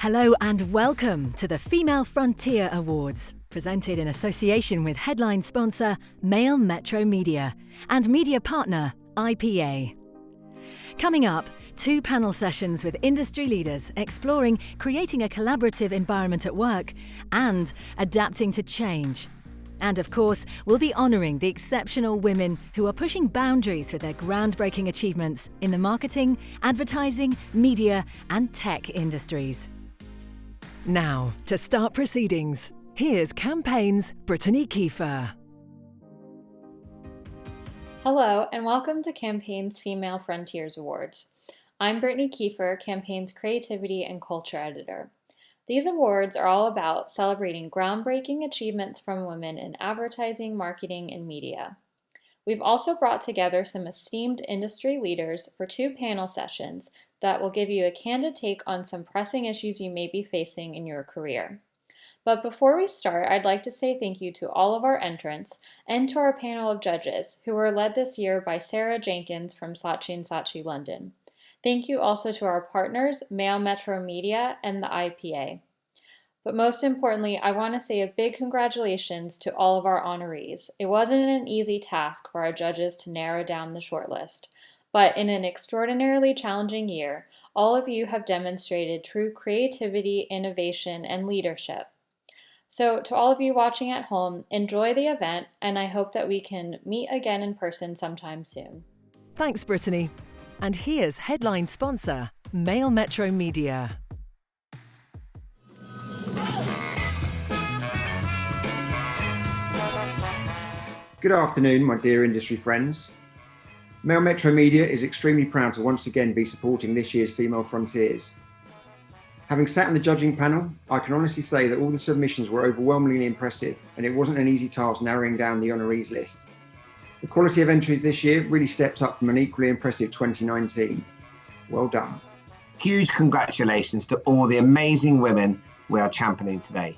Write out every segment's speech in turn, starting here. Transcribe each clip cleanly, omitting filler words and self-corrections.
Hello and welcome to the Female Frontier Awards, presented in association with headline sponsor Male Metro Media and media partner IPA. Coming up, 2 panel sessions with industry leaders exploring creating a collaborative environment at work and adapting to change. And of course, we'll be honouring the exceptional women who are pushing boundaries with their groundbreaking achievements in the marketing, advertising, media and tech industries. Now, to start proceedings, here's Campaign's Brittany Kiefer. Hello, and welcome to Campaign's Female Frontiers Awards. I'm Brittany Kiefer, Campaign's Creativity and Culture Editor. These awards are all about celebrating groundbreaking achievements from women in advertising, marketing, and media. We've also brought together some esteemed industry leaders for 2 panel sessions that will give you a candid take on some pressing issues you may be facing in your career. But before we start, I'd like to say thank you to all of our entrants and to our panel of judges, who were led this year by Sarah Jenkins from Saatchi & Saatchi London. Thank you also to our partners, Male Metro Media and the IPA. But most importantly, I want to say a big congratulations to all of our honorees. It wasn't an easy task for our judges to narrow down the shortlist, but in an extraordinarily challenging year, all of you have demonstrated true creativity, innovation, and leadership. So to all of you watching at home, enjoy the event, and I hope that we can meet again in person sometime soon. Thanks, Brittany. And here's headline sponsor, Male Metro Media. Good afternoon, my dear industry friends. Male Metro Media is extremely proud to once again be supporting this year's Female Frontiers. Having sat on the judging panel, I can honestly say that all the submissions were overwhelmingly impressive, and it wasn't an easy task narrowing down the honorees list. The quality of entries this year really stepped up from an equally impressive 2019. Well done. Huge congratulations to all the amazing women we are championing today.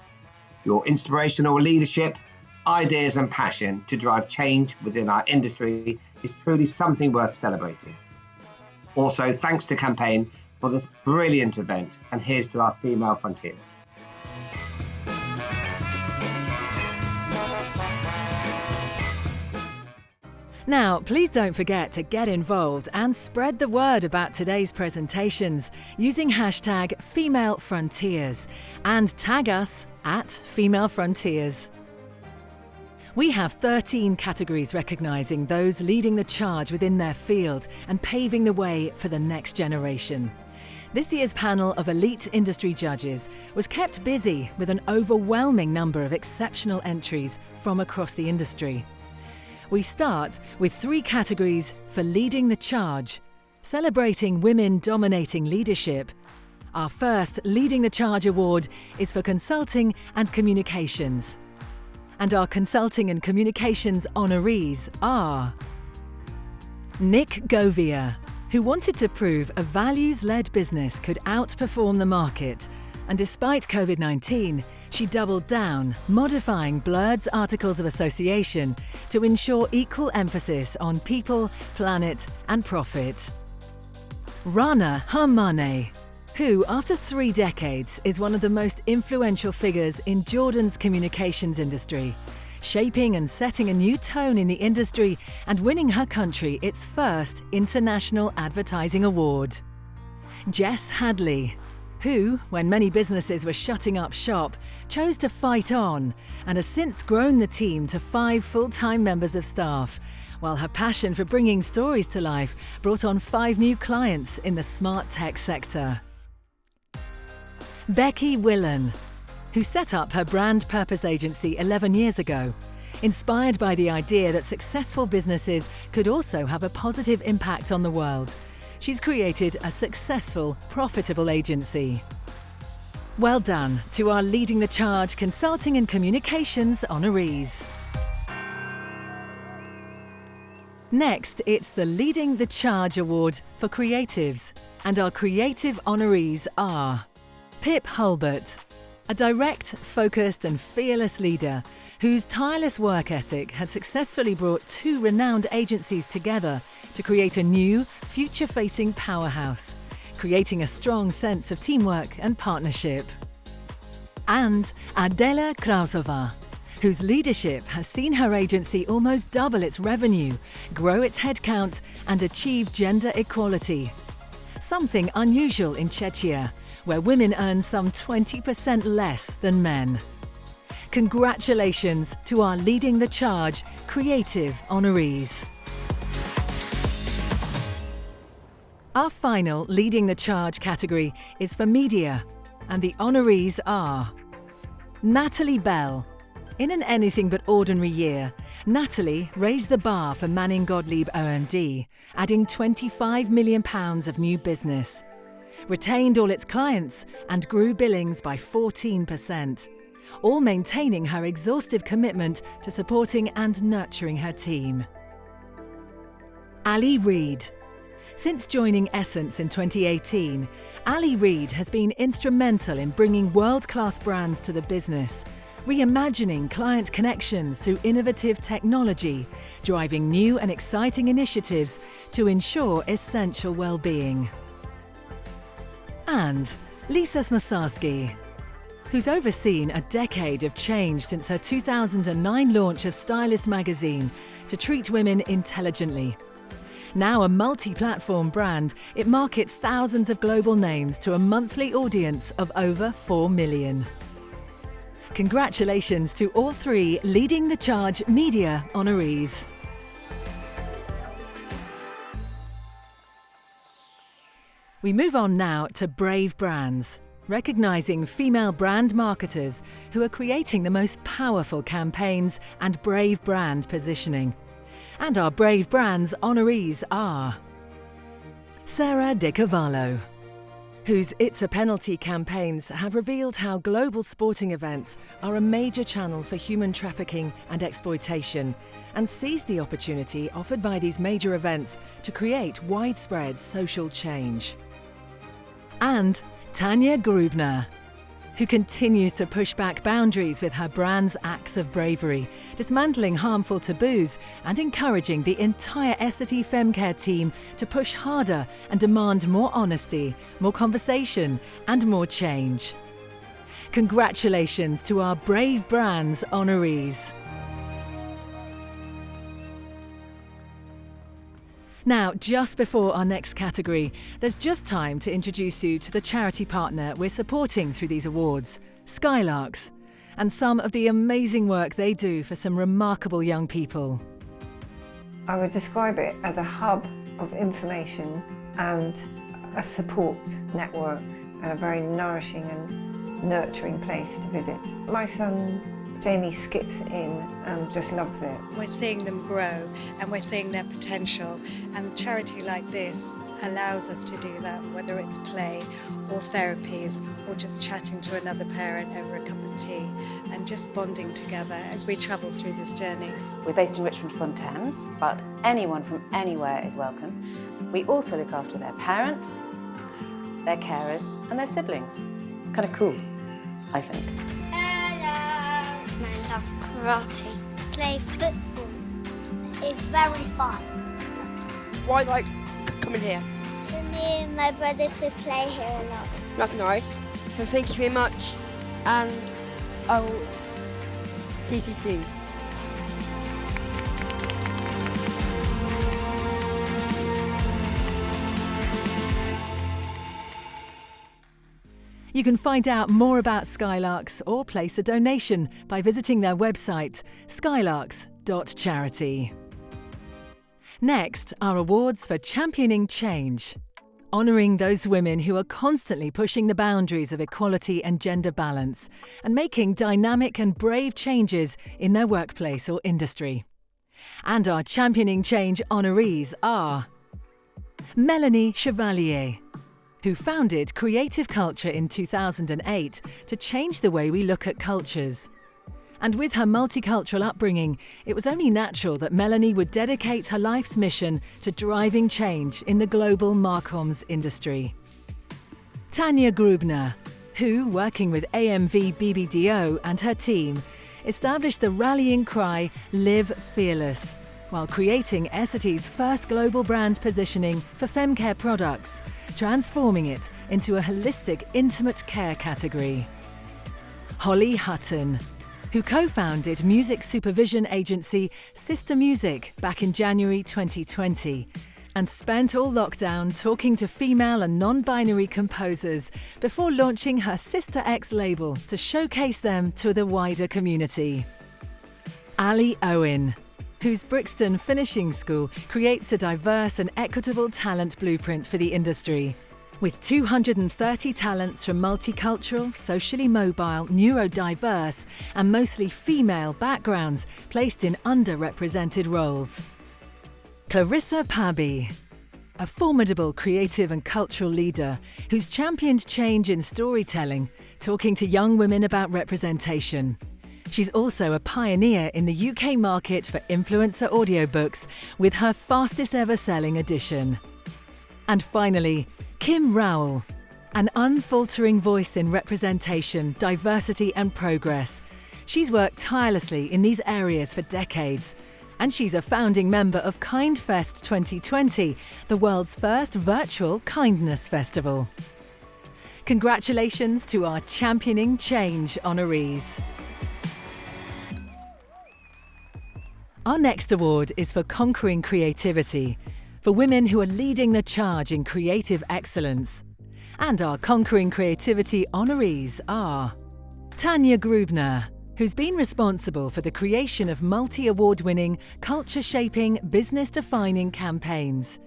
Your inspirational leadership, ideas and passion to drive change within our industry is truly something worth celebrating. Also, thanks to Campaign for this brilliant event, and here's to our Female Frontiers. Now, please don't forget to get involved and spread the word about today's presentations using hashtag #FemaleFrontiers and tag us at Female Frontiers. We have 13 categories recognising those leading the charge within their field and paving the way for the next generation. This year's panel of elite industry judges was kept busy with an overwhelming number of exceptional entries from across the industry. We start with 3 categories for leading the charge, celebrating women dominating leadership. Our first Leading the Charge award is for consulting and communications. And our consulting and communications honorees are Nick Govia, who wanted to prove a values-led business could outperform the market, and despite COVID-19, she doubled down, modifying Blurred's Articles of Association to ensure equal emphasis on people, planet and profit. Rana Harmane, who after 3 decades is one of the most influential figures in Jordan's communications industry, shaping and setting a new tone in the industry and winning her country its first International Advertising Award. Jess Hadley, who, when many businesses were shutting up shop, chose to fight on and has since grown the team to 5 full-time members of staff, while her passion for bringing stories to life brought on 5 new clients in the smart tech sector. Becky Willen, who set up her brand purpose agency 11 years ago, inspired by the idea that successful businesses could also have a positive impact on the world. She's created a successful, profitable agency. Well done to our Leading the Charge Consulting and Communications honorees. Next, it's the Leading the Charge Award for Creatives, and our creative honorees are Pip Hulbert, a direct, focused and fearless leader whose tireless work ethic had successfully brought 2 renowned agencies together to create a new, future-facing powerhouse, creating a strong sense of teamwork and partnership. And Adela Krausova, whose leadership has seen her agency almost double its revenue, grow its headcount and achieve gender equality. Something unusual in Czechia, where women earn some 20% less than men. Congratulations to our Leading the Charge creative honorees. Our final Leading the Charge category is for media, and the honorees are Natalie Bell. In an anything but ordinary year, Natalie raised the bar for Manning Gottlieb OMD, adding £25 million of new business, retained all its clients and grew billings by 14%, all maintaining her exhaustive commitment to supporting and nurturing her team. Ali Reid. Since joining Essence in 2018, Ali Reid has been instrumental in bringing world-class brands to the business, reimagining client connections through innovative technology, driving new and exciting initiatives to ensure essential well-being. And Lisa Smosarski, who's overseen a decade of change since her 2009 launch of Stylist magazine to treat women intelligently. Now a multi-platform brand, it markets thousands of global names to a monthly audience of over 4 million. Congratulations to all three Leading the Charge media honorees. We move on now to Brave Brands, recognising female brand marketers who are creating the most powerful campaigns and brave brand positioning. And our Brave Brands honorees are Sarah De Cavallo, whose It's a Penalty campaigns have revealed how global sporting events are a major channel for human trafficking and exploitation, and seized the opportunity offered by these major events to create widespread social change. And Tanya Grubner, who continues to push back boundaries with her brand's acts of bravery, dismantling harmful taboos and encouraging the entire Essity Femcare team to push harder and demand more honesty, more conversation and more change. Congratulations to our Brave Brands honorees. Now, just before our next category, there's just time to introduce you to the charity partner we're supporting through these awards, Skylarks, and some of the amazing work they do for some remarkable young people. I would describe it as a hub of information and a support network and a very nourishing and nurturing place to visit. My son Jamie skips in and just loves it. We're seeing them grow and we're seeing their potential, and a charity like this allows us to do that, whether it's play or therapies or just chatting to another parent over a cup of tea and just bonding together as we travel through this journey. We're based in Richmond-upon-Thames, but anyone from anywhere is welcome. We also look after their parents, their carers and their siblings. It's kind of cool, I think. I love karate. Play football. It's very fun. Why like coming here? For me and my brother to play here a lot. That's nice. So thank you very much, and I will see you soon. You can find out more about Skylarks or place a donation by visiting their website, skylarks.charity. Next, our awards for championing change, honouring those women who are constantly pushing the boundaries of equality and gender balance and making dynamic and brave changes in their workplace or industry. And our championing change honorees are Melanie Chevalier, who founded Creative Culture in 2008 to change the way we look at cultures. And with her multicultural upbringing, it was only natural that Melanie would dedicate her life's mission to driving change in the global marcoms industry. Tanya Grubner, who, working with AMV BBDO and her team, established the rallying cry, Live Fearless, while creating Essity's first global brand positioning for femcare products, transforming it into a holistic, intimate care category. Holly Hutton, who co-founded music supervision agency Sister Music back in January 2020, and spent all lockdown talking to female and non-binary composers before launching her Sister X label to showcase them to the wider community. Ali Owen, whose Brixton Finishing School creates a diverse and equitable talent blueprint for the industry, with 230 talents from multicultural, socially mobile, neurodiverse, and mostly female backgrounds placed in underrepresented roles. Clarissa Pabby, a formidable creative and cultural leader who's championed change in storytelling, talking to young women about representation. She's also a pioneer in the UK market for influencer audiobooks with her fastest ever selling edition. And finally, Kim Rowell, an unfaltering voice in representation, diversity and progress. She's worked tirelessly in these areas for decades, and she's a founding member of KindFest 2020, the world's first virtual kindness festival. Congratulations to our Championing Change honorees. Our next award is for Conquering Creativity, for women who are leading the charge in creative excellence. And our Conquering Creativity honorees are Tanya Grubner, who's been responsible for the creation of multi-award-winning, culture-shaping, business-defining campaigns.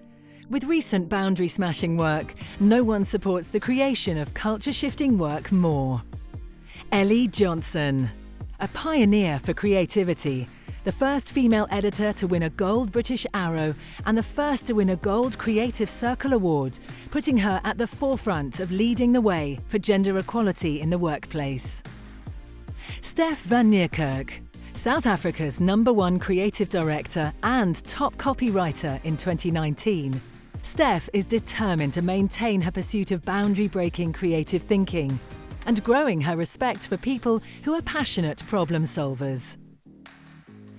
With recent boundary-smashing work, no one supports the creation of culture-shifting work more. Ellie Johnson, a pioneer for creativity, the first female editor to win a Gold British Arrow and the first to win a Gold Creative Circle Award, putting her at the forefront of leading the way for gender equality in the workplace. Steph Vanierkirk, South Africa's #1 creative director and top copywriter in 2019. Steph is determined to maintain her pursuit of boundary-breaking creative thinking and growing her respect for people who are passionate problem solvers.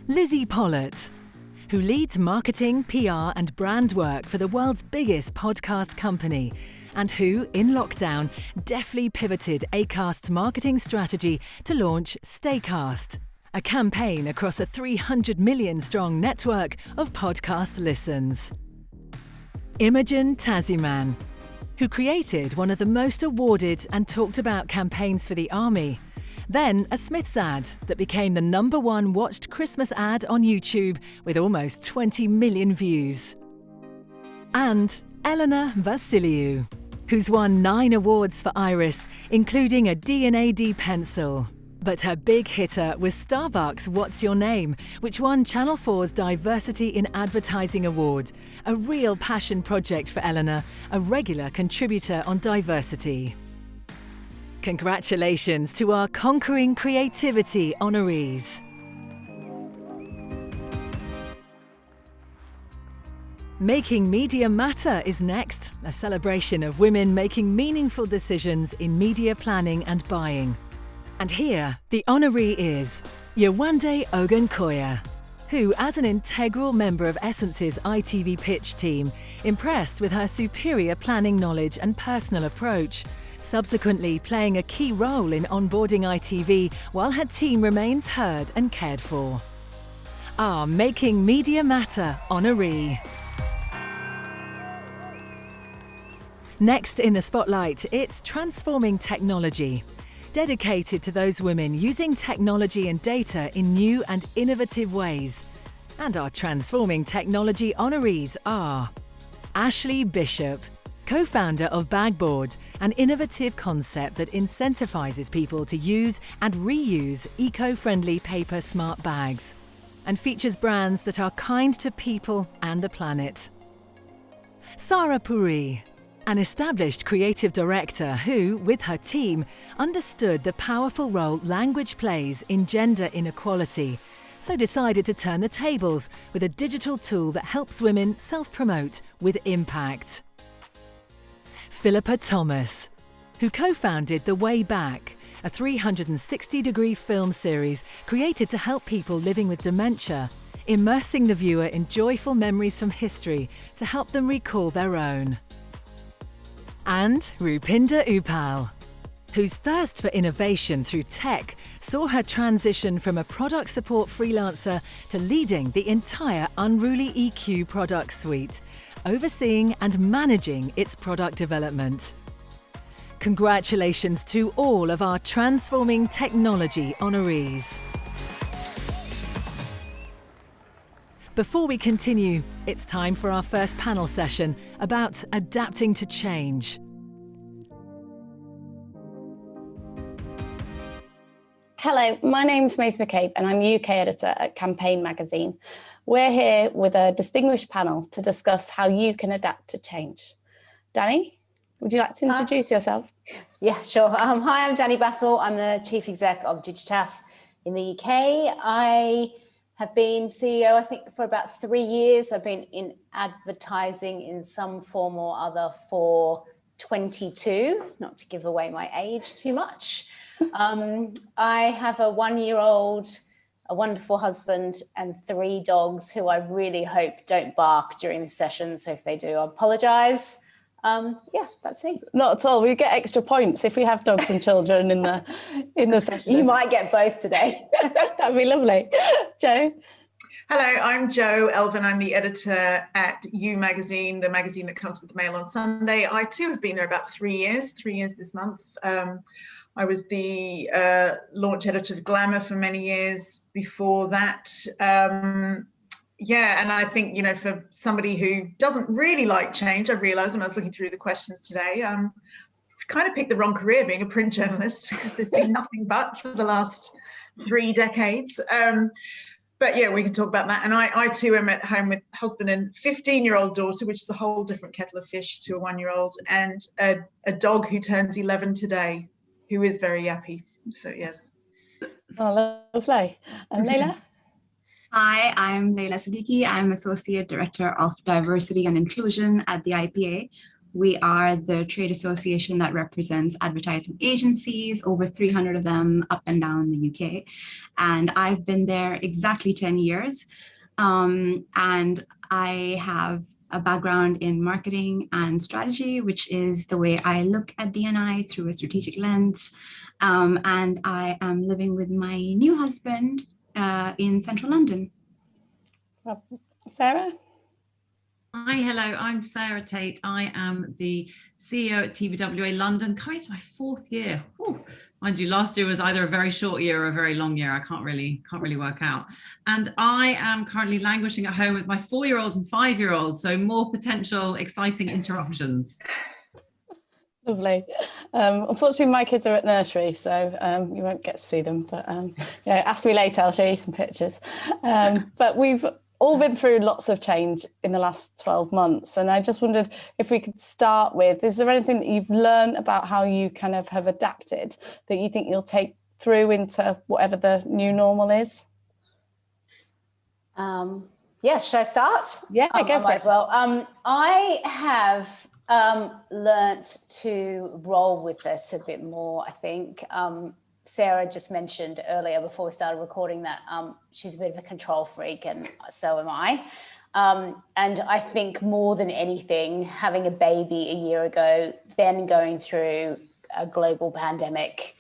Lizzie Pollett, who leads marketing, PR and brand work for the world's biggest podcast company, and who, in lockdown, deftly pivoted Acast's marketing strategy to launch Staycast, a campaign across a 300 million strong network of podcast listens. Imogen Taziman, who created one of the most awarded and talked about campaigns for the Army, then a Smith's ad that became the #1 watched Christmas ad on YouTube with almost 20 million views. And Eleanor Vasiliou, who's won 9 awards for Iris, including a D&AD pencil. But her big hitter was Starbucks' What's Your Name, which won Channel 4's Diversity in Advertising Award, a real passion project for Eleanor, a regular contributor on diversity. Congratulations to our Conquering Creativity honorees. Making Media Matter is next, a celebration of women making meaningful decisions in media planning and buying. And here, the honoree is Yewande Ogunkoya, who, as an integral member of Essence's ITV pitch team, impressed with her superior planning knowledge and personal approach, subsequently playing a key role in onboarding ITV while her team remains heard and cared for. Our Making Media Matter honoree. Next in the spotlight, it's Transforming Technology, dedicated to those women using technology and data in new and innovative ways. And our Transforming Technology honorees are Ashley Bishop, co-founder of Bagboard, an innovative concept that incentivizes people to use and reuse eco-friendly paper smart bags, and features brands that are kind to people and the planet. Sarah Puri, an established creative director who, with her team, understood the powerful role language plays in gender inequality, so decided to turn the tables with a digital tool that helps women self-promote with impact. Philippa Thomas, who co-founded The Way Back, a 360-degree film series created to help people living with dementia, immersing the viewer in joyful memories from history to help them recall their own. And Rupinder Upal, whose thirst for innovation through tech saw her transition from a product support freelancer to leading the entire Unruly EQ product suite, overseeing and managing its product development. Congratulations to all of our Transforming Technology honorees. Before we continue, it's time for our first panel session about adapting to change. Hello, my name's Mace McCabe and I'm UK editor at Campaign magazine. We're here with a distinguished panel to discuss how you can adapt to change. Danny, would you like to introduce yourself? Yeah, sure. Hi, I'm Danny Bassel. I'm the Chief Exec of Digitas in the UK. I have been CEO, I think, for about 3 years. I've been in advertising in some form or other for 22, not to give away my age too much. I have a 1-year-old, a wonderful husband, and 3 dogs who I really hope don't bark during the session. So if they do, I apologise. Yeah, that's me. Not at all. We get extra points if we have dogs and children in the session. You might get both today. That'd be lovely. Jo? Hello, I'm Jo Elvin. I'm the editor at You Magazine, the magazine that comes with the Mail on Sunday. I too have been there about 3 years this month. I was the launch editor of Glamour for many years before that. Yeah, and I think, you know, for somebody who doesn't really like change, I realised when I was looking through the questions today, kind of picked the wrong career being a print journalist, because there's been nothing but for the last 3 decades. But yeah, we can talk about that. And I too am at home with husband and 15-year-old daughter, which is a whole different kettle of fish to a 1-year-old, and a dog who turns 11 today, who is very yappy. So yes. Oh, lovely. And Leila? Hi, I'm Leila Siddiqui. I'm Associate Director of Diversity and Inclusion at the IPA. We are the trade association that represents advertising agencies, over 300 of them up and down the UK. And I've been there exactly 10 years. And I have a background in marketing and strategy, which is the way I look at D&I through a strategic lens. And I am living with my new husband in central London. Sarah? Hi, hello, I'm Sarah Tate. I am the CEO at TBWA London, coming to my 4th year. Ooh, mind you, last year was either a very short year or a very long year. I can't really work out. And I am currently languishing at home with my 4-year-old and 5-year-old, so more potential exciting interruptions. Lovely. Unfortunately, my kids are at nursery, so you won't get to see them. But ask me later, I'll show you some pictures. But we've all been through lots of change in the last 12 months. And I just wondered if we could start with, is there anything that you've learned about how you kind of have adapted that you think you'll take through into whatever the new normal is? Yes, should I start? Yeah, go for it. As well. I have learnt to roll with this a bit more, I think. Sarah just mentioned earlier before we started recording that she's a bit of a control freak, and so am I. And I think more than anything, having a baby a year ago, then going through a global pandemic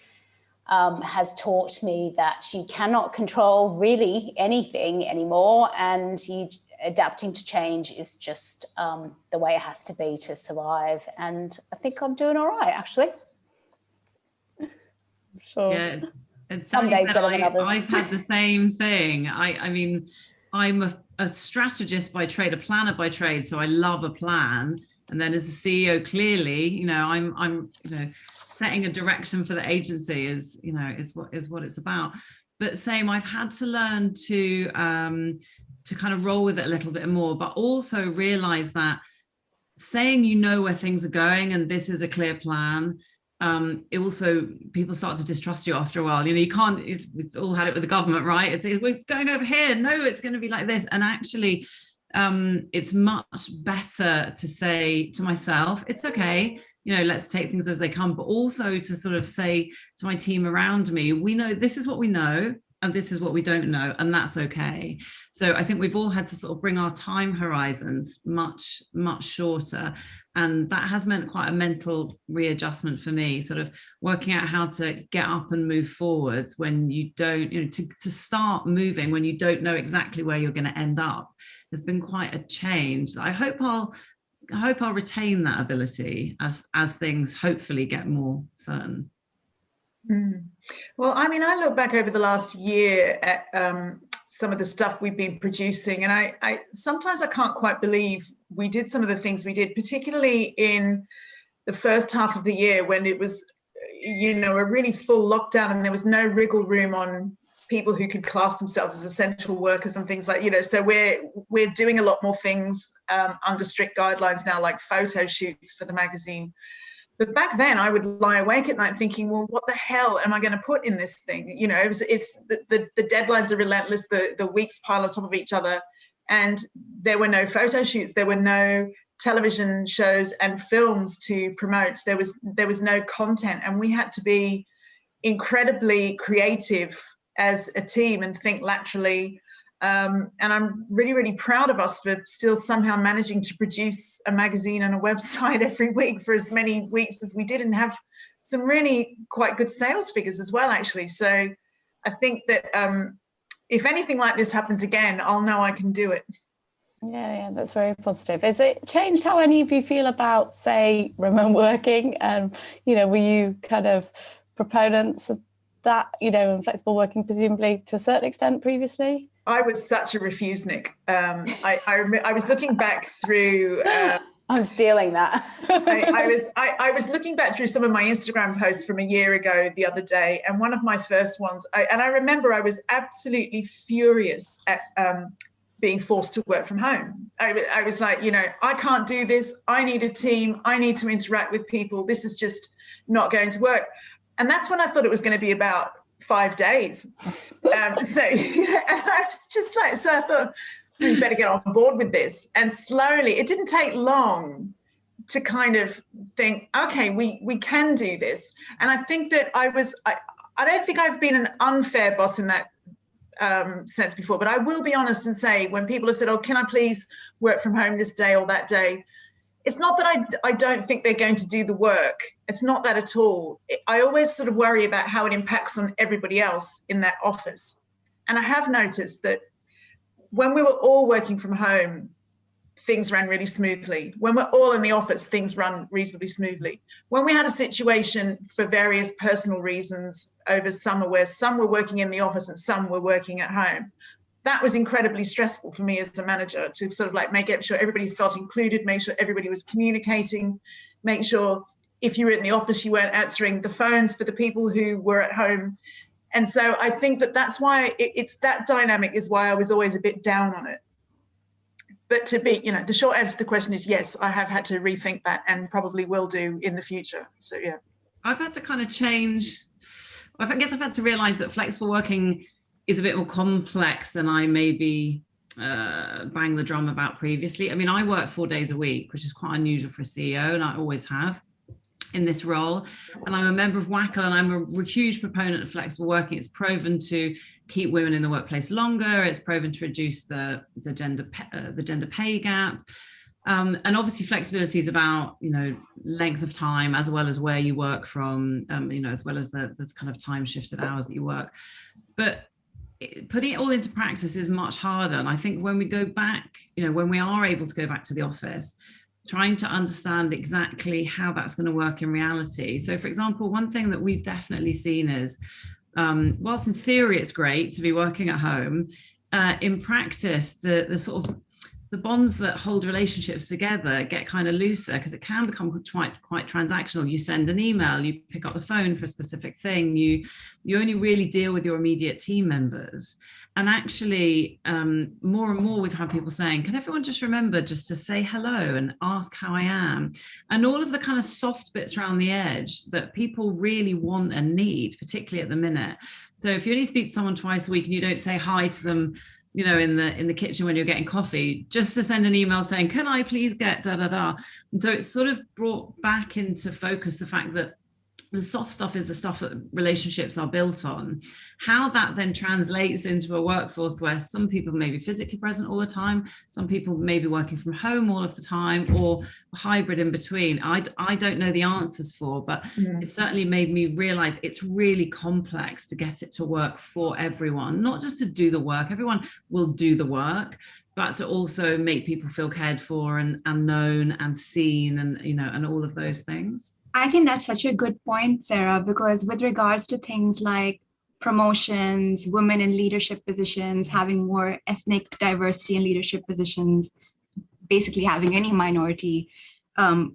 has taught me that you cannot control really anything anymore, and adapting to change is just the way it has to be to survive. And I think I'm doing all right, actually. Sure. Yeah, some days better than others. I've had the same thing. I mean, I'm a strategist by trade, a planner by trade, so I love a plan. And then as a CEO, clearly, you know, I'm setting a direction for the agency is what it's about. But same, I've had to learn to kind of roll with it a little bit more, but also realize that saying you know where things are going and this is a clear plan, it also, people start to distrust you after a while. You know, you can't, we've all had it with the government, right? It's going over here. No, it's going to be like this. And actually, it's much better to say to myself, it's okay, you know, let's take things as they come, but also to sort of say to my team around me, we know this is what we know. and this is what we don't know, and that's okay. So I think we've all had to sort of bring our time horizons much, much shorter. And that has meant quite a mental readjustment for me, sort of working out how to get up and move forwards when you don't, to start moving when you don't know exactly where you're going to end up has been quite a change. I hope I'll retain that ability as things hopefully get more certain. Well, I mean, I look back over the last year at some of the stuff we've been producing, and I sometimes I can't quite believe we did some of the things we did, particularly in the first half of the year when it was, a really full lockdown and there was no wriggle room on people who could class themselves as essential workers and things like, so we're doing a lot more things under strict guidelines now, like photo shoots for the magazine. But back then I would lie awake at night thinking, well, what the hell am I going to put in this thing? It's the deadlines are relentless. The weeks pile on top of each other, and there were no photo shoots. There were no television shows and films to promote. There was no content, and we had to be incredibly creative as a team and think laterally. And I'm really, really proud of us for still somehow managing to produce a magazine and a website every week for as many weeks as we did, and have some really quite good sales figures as well, actually. So I think that if anything like this happens again, I'll know I can do it. Yeah, that's very positive. Has it changed how any of you feel about, say, remote working? Were you kind of proponents of that, and flexible working presumably to a certain extent previously? I was such a refusenik. I was looking back through. I'm stealing that. I was looking back through some of my Instagram posts from a year ago the other day, and one of my first ones, I remember I was absolutely furious at being forced to work from home. I was like, I can't do this. I need a team. I need to interact with people. This is just not going to work. And that's when I thought it was going to be about 5 days. And I was just like, so I thought, we better get on board with this. And slowly, it didn't take long to kind of think, okay, we can do this. And I think that I don't think I've been an unfair boss in that sense before, but I will be honest and say, when people have said, oh, can I please work from home this day or that day? It's not that I don't think they're going to do the work. It's not that at all. I always sort of worry about how it impacts on everybody else in that office. And I have noticed that when we were all working from home, things ran really smoothly. When we're all in the office, things run reasonably smoothly. When we had a situation for various personal reasons over summer where some were working in the office and some were working at home, that was incredibly stressful for me as a manager, to sort of like make sure everybody felt included, make sure everybody was communicating, make sure if you were in the office, you weren't answering the phones for the people who were at home. And so I think that that's why it's that dynamic is why I was always a bit down on it. But to be, the short answer to the question is yes, I have had to rethink that and probably will do in the future. So, yeah. I've had to kind of change. I guess I've had to realize that flexible working is a bit more complex than I maybe bang the drum about previously. I mean, I work 4 days a week, which is quite unusual for a CEO, and I always have in this role. And I'm a member of WACL, and I'm a huge proponent of flexible working. It's proven to keep women in the workplace longer. It's proven to reduce the gender pay gap. And obviously flexibility is about, length of time as well as where you work from, as well as the kind of time shifted hours that you work. But putting it all into practice is much harder. And I think when we go back, when we are able to go back to the office, trying to understand exactly how that's going to work in reality. So, for example, one thing that we've definitely seen is, whilst in theory it's great to be working at home, in practice, the sort of the bonds that hold relationships together get kind of looser, because it can become quite transactional. You send an email, you pick up the phone for a specific thing, you only really deal with your immediate team members. And actually, more and more we've had people saying, can everyone just remember just to say hello and ask how I am? And all of the kind of soft bits around the edge that people really want and need, particularly at the minute. So if you only speak to someone twice a week and you don't say hi to them, in the kitchen when you're getting coffee, just to send an email saying, can I please get da da da? And so it's sort of brought back into focus the fact that the soft stuff is the stuff that relationships are built on. How that then translates into a workforce where some people may be physically present all the time, some people may be working from home all of the time, or hybrid in between, I don't know the answers for, but it certainly made me realize it's really complex to get it to work for everyone, not just to do the work. Everyone will do the work, but to also make people feel cared for and known and seen, and and all of those things. I think that's such a good point, Sarah, because with regards to things like promotions, women in leadership positions, having more ethnic diversity in leadership positions, basically having any minority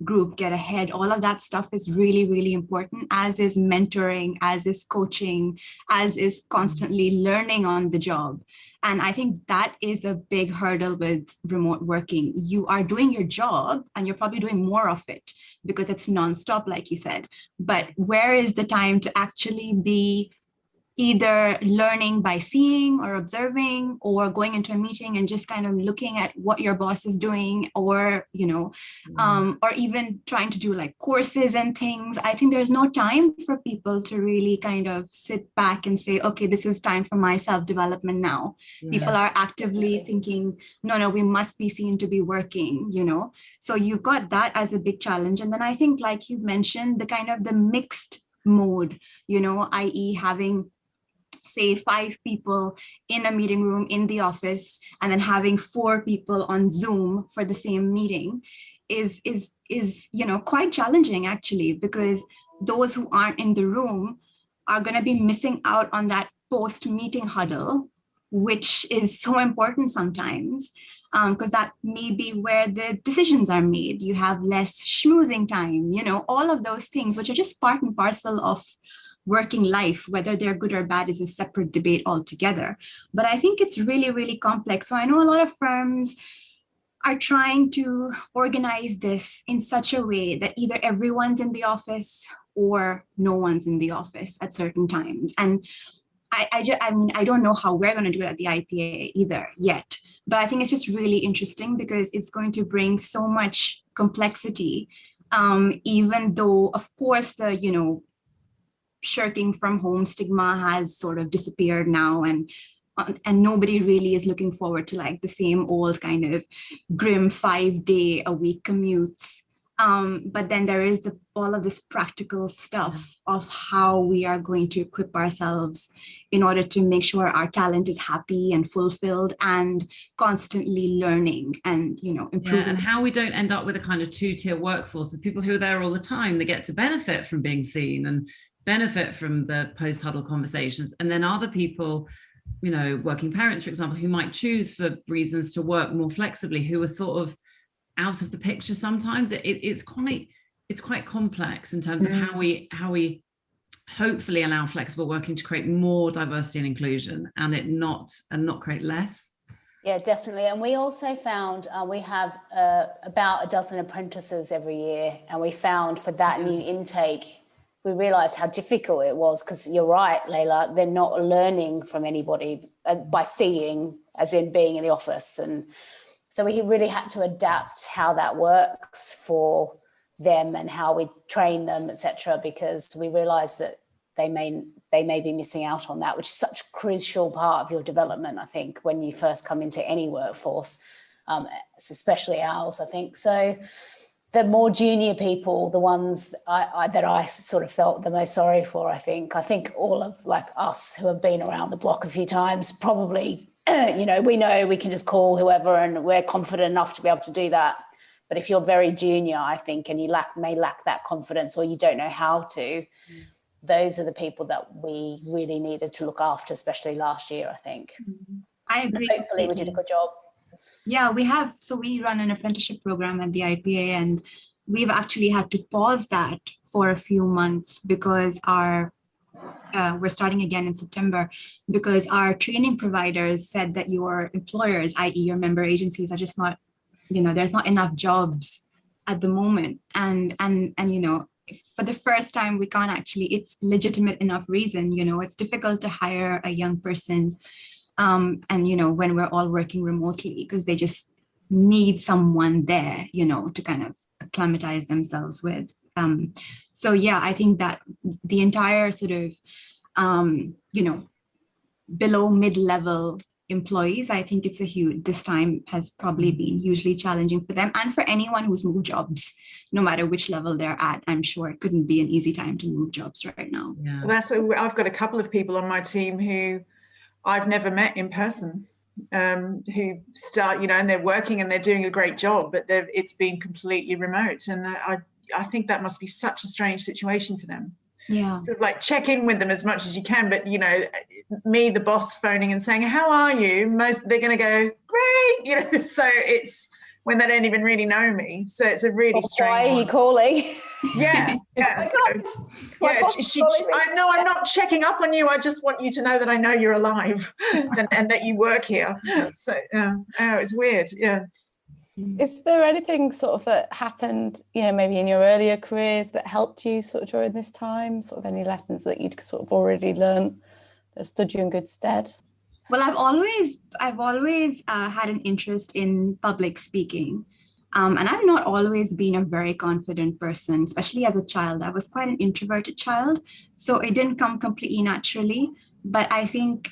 group get ahead, all of that stuff is really, really important, as is mentoring, as is coaching, as is constantly learning on the job. And I think that is a big hurdle with remote working. You are doing your job and you're probably doing more of it because it's nonstop, like you said. But where is the time to actually be either learning by seeing or observing, or going into a meeting and just kind of looking at what your boss is doing, or or even trying to do like courses and things. I think there's no time for people to really kind of sit back and say, okay, this is time for my self-development now. Yes. People are actively thinking, no, we must be seen to be working, so you've got that as a big challenge. And then I think, like you mentioned, the kind of the mixed mode, i.e. having, say, 5 people in a meeting room in the office and then having 4 people on Zoom for the same meeting is quite challenging, actually, because those who aren't in the room are going to be missing out on that post-meeting huddle, which is so important sometimes, because that may be where the decisions are made. You have less schmoozing time, all of those things, which are just part and parcel of working life. Whether they're good or bad is a separate debate altogether. But I think it's really, really complex. So I know a lot of firms are trying to organize this in such a way that either everyone's in the office or no one's in the office at certain times. And I don't know how we're going to do it at the IPA either yet. But I think it's just really interesting because it's going to bring so much complexity, even though, of course, the, shirking from home stigma has sort of disappeared now, and nobody really is looking forward to like the same old kind of grim 5-day-a-week commutes. But then there is all of this practical stuff of how we are going to equip ourselves in order to make sure our talent is happy and fulfilled and constantly learning and, improving. Yeah, and how we don't end up with a kind of 2-tier workforce of people who are there all the time. They get to benefit from being seen and benefit from the post-huddle conversations. And then other people, working parents, for example, who might choose for reasons to work more flexibly, who are sort of out of the picture sometimes. It's quite complex in terms of how we hopefully allow flexible working to create more diversity and inclusion and not create less. Yeah, definitely. And we also found we have about a dozen apprentices every year, and we found for that new intake, we realised how difficult it was, because you're right, Layla, they're not learning from anybody by seeing, as in being in the office. And so we really had to adapt how that works for them and how we train them, etc., because we realised that they may be missing out on that, which is such a crucial part of your development, I think, when you first come into any workforce, especially ours, I think. So the more junior people, the ones that I sort of felt the most sorry for, I think all of like us who have been around the block a few times probably, we know we can just call whoever and we're confident enough to be able to do that. But if you're very junior, I think, and you may lack that confidence or you don't know how to, those are the people that we really needed to look after, especially last year, I think. I agree. But hopefully we did a good job. Yeah, we run an apprenticeship program at the IPA, and we've actually had to pause that for a few months because we're starting again in September, because our training providers said that your employers, i.e. your member agencies, are just not, there's not enough jobs at the moment. And for the first time, we can't actually, it's legitimate enough reason, it's difficult to hire a young person when we're all working remotely, because they just need someone there, to kind of acclimatize themselves with. So yeah, I think that the entire sort of, below mid-level employees, I think this time has probably been hugely challenging for them and for anyone who's moved jobs, no matter which level they're at. I'm sure it couldn't be an easy time to move jobs right now. Yeah. Well, I've got a couple of people on my team who I've never met in person, who start, and they're working and they're doing a great job, but it's been completely remote. And I think that must be such a strange situation for them. Yeah. Sort of like check in with them as much as you can, but me, the boss, phoning and saying, "How are you?" They're going to go, "Great," So it's when they don't even really know me. So it's a really strange. Why are you calling? Yeah. Yeah. Oh my God. I know I'm not checking up on you. I just want you to know that I know you're alive and that you work here. So it's weird. Yeah. Is there anything sort of that happened, maybe in your earlier careers that helped you sort of during this time? Sort of any lessons that you'd sort of already learned that stood you in good stead? Well, I've always had an interest in public speaking. And I've not always been a very confident person, especially as a child. I was quite an introverted child, so it didn't come completely naturally. But I think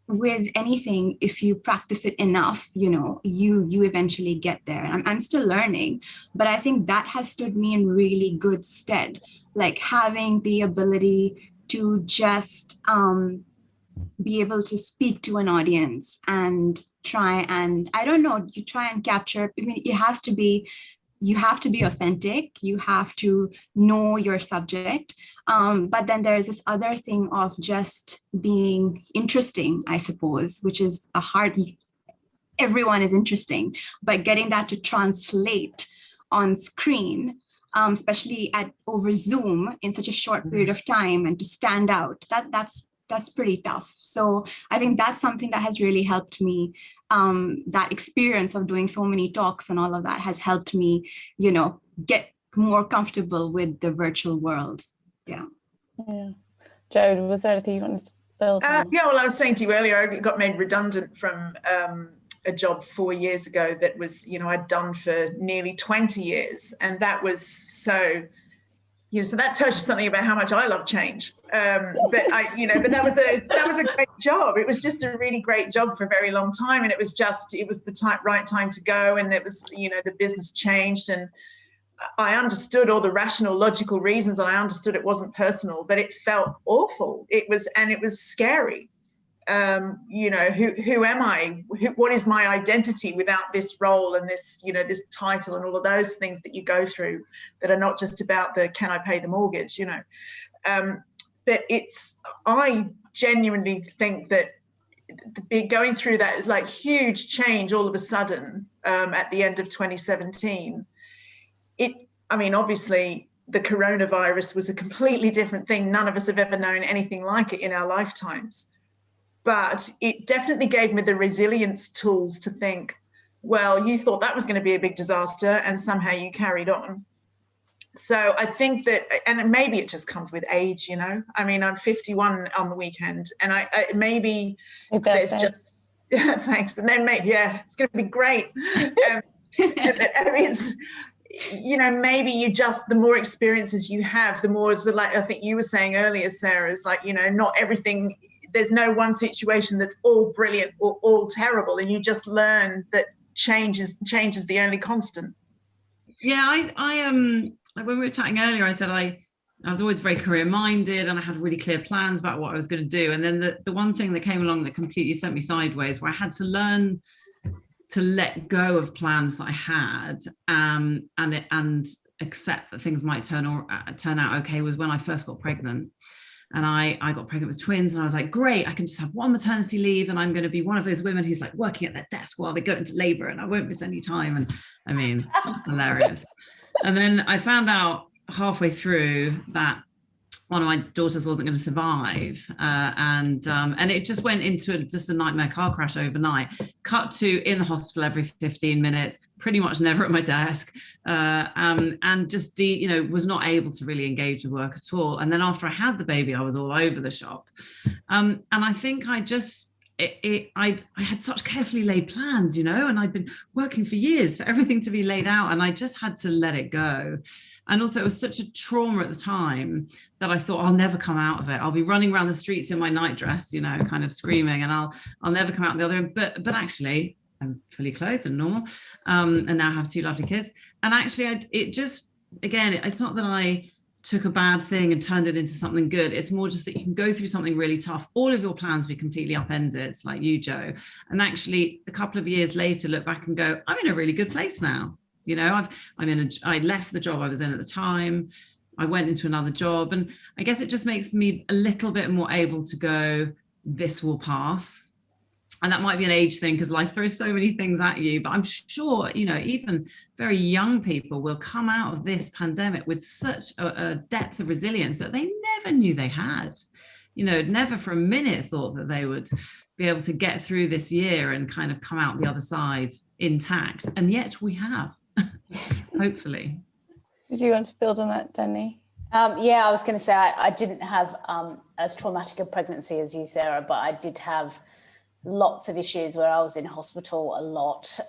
with anything, if you practice it enough, you eventually get there. I'm still learning, but I think that has stood me in really good stead, like having the ability to just be able to speak to an audience and try and capture. I mean, you have to be authentic, you have to know your subject, but then there's this other thing of just being interesting, I suppose, which is everyone is interesting, but getting that to translate on screen, especially over Zoom in such a short period of time, and to stand out, that's pretty tough. So I think that's something that has really helped me. That experience of doing so many talks and all of that has helped me, get more comfortable with the virtual world. Yeah. Joe, was there anything you wanted to build on? Yeah, well, I was saying to you earlier, I got made redundant from a job 4 years ago that was, I'd done for nearly 20 years. And that was so that tells you something about how much I love change. But that was a great job. It was just a really great job for a very long time. And it was the right time to go. And it was, the business changed, and I understood all the rational, logical reasons, and I understood it wasn't personal, but it felt awful. It was scary. Who am I? What is my identity without this role and this, this title and all of those things that you go through that are not just about can I pay the mortgage, but I genuinely think that going through that like huge change all of a sudden at the end of 2017, obviously the coronavirus was a completely different thing. None of us have ever known anything like it in our lifetimes. But it definitely gave me the resilience tools to think, well, you thought that was going to be a big disaster and somehow you carried on. So I think that, and maybe it just comes with age, I'm 51 on the weekend, and there's just, thanks. And then it's going to be great. Maybe the more experiences you have, the more, like I think you were saying earlier, Sarah, is like, not everything, there's no one situation that's all brilliant or all terrible, and you just learn that change is the only constant. Yeah, I when we were chatting earlier, I said I was always very career minded, and I had really clear plans about what I was going to do. And then the one thing that came along that completely sent me sideways, where I had to learn to let go of plans that I had, and accept that things might turn out okay, was when I first got pregnant. And I got pregnant with twins, and I was like, great, I can just have one maternity leave, and I'm going to be one of those women who's like working at their desk while they go into labor, and I won't miss any time. And hilarious. And then I found out halfway through that one of my daughters wasn't going to survive, and it just went into just a nightmare car crash overnight. Cut to in the hospital every 15 minutes, pretty much never at my desk, and just was not able to really engage with work at all. And then after I had the baby, I was all over the shop, and I think I had such carefully laid plans, you know, and I'd been working for years for everything to be laid out, and I just had to let it go. And also it was such a trauma at the time that I thought I'll never come out of it. I'll be running around the streets in my nightdress, you know, kind of screaming, and I'll never come out the other end. But actually I'm fully clothed and normal, and now have 2 lovely kids. And actually it just, again, it's not that I took a bad thing and turned it into something good. It's more just that you can go through something really tough, all of your plans be completely upended, like you, Joe, and actually a couple of years later look back and go, I'm in a really good place now. You know, I left the job I was in at the time, I went into another job, and I guess it just makes me a little bit more able to go, this will pass. And that might be an age thing, because life throws so many things at you, but I'm sure, you know, even very young people will come out of this pandemic with such a depth of resilience that they never knew they had. You know, never for a minute thought that they would be able to get through this year and kind of come out the other side intact. And yet we have, hopefully. Did you want to build on that, Denny? Yeah, I was going to say I didn't have as traumatic a pregnancy as you, Sarah, but I did have lots of issues where I was in hospital a lot.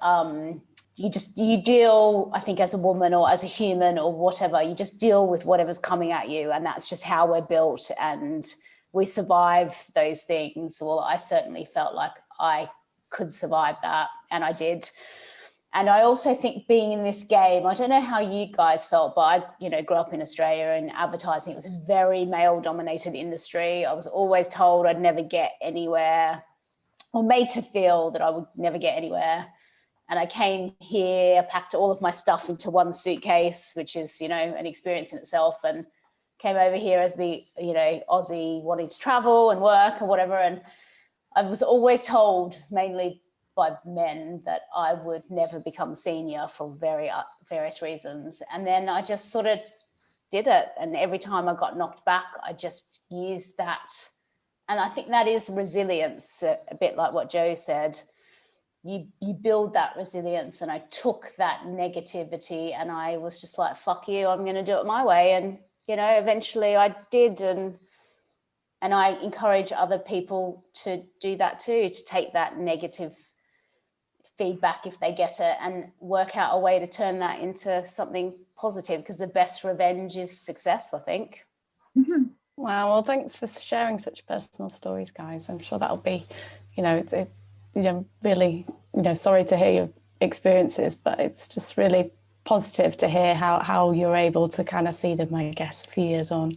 You deal, I think, as a woman or as a human or whatever, you just deal with whatever's coming at you, and that's just how we're built, and we survive those things. Well, I certainly felt like I could survive that, and I did. And I also think being in this game, I don't know how you guys felt, but I, you know, grew up in Australia, and advertising, it was a very male-dominated industry. I was always told I'd never get anywhere, or made to feel that I would never get anywhere. And I came here, packed all of my stuff into one suitcase, which is, you know, an experience in itself, and came over here as the, you know, Aussie wanting to travel and work or whatever. And I was always told, mainly by men, that I would never become senior for various reasons. And then I just sort of did it. And every time I got knocked back, I just used that. And I think that is resilience, a bit like what Joe said. You build that resilience, and I took that negativity and I was just like, fuck you, I'm going to do it my way. And, you know, eventually I did. And I encourage other people to do that too, to take that negative feedback if they get it and work out a way to turn that into something positive, because the best revenge is success, I think. Mm-hmm. Wow, well, thanks for sharing such personal stories, guys. I'm sure that'll be, you know, you know, really, you know, sorry to hear your experiences, but it's just really positive to hear how you're able to kind of see them, I guess, a few years on.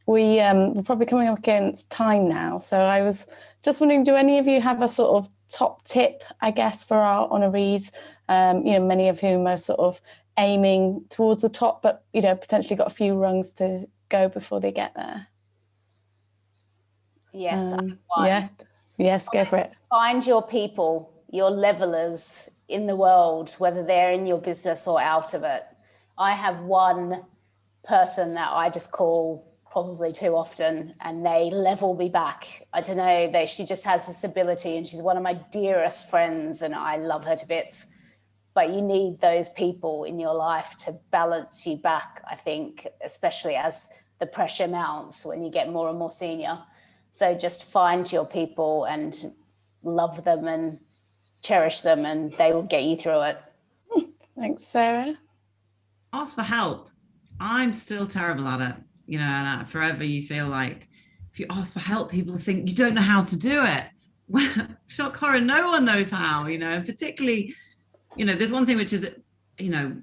We're probably coming up against time now, so I was just wondering, do any of you have a sort of top tip, I guess, for our honorees, you know, many of whom are sort of aiming towards the top, but, you know, potentially got a few rungs to go before they get there? Yes. Yeah. Yes, go for it. Find your people, your levelers in the world, whether they're in your business or out of it. I have one person that I just call probably too often, and they level me back. I don't know, she just has this ability, and she's one of my dearest friends, and I love her to bits. But you need those people in your life to balance you back, I think, especially as the pressure mounts when you get more and more senior. So just find your people and love them and cherish them, and they will get you through it. Thanks, Sarah. Ask for help. I'm still terrible at it, you know, and forever you feel like if you ask for help, people think you don't know how to do it. Well, shock horror, no one knows how, you know, and particularly, you know, there's one thing which is, you know,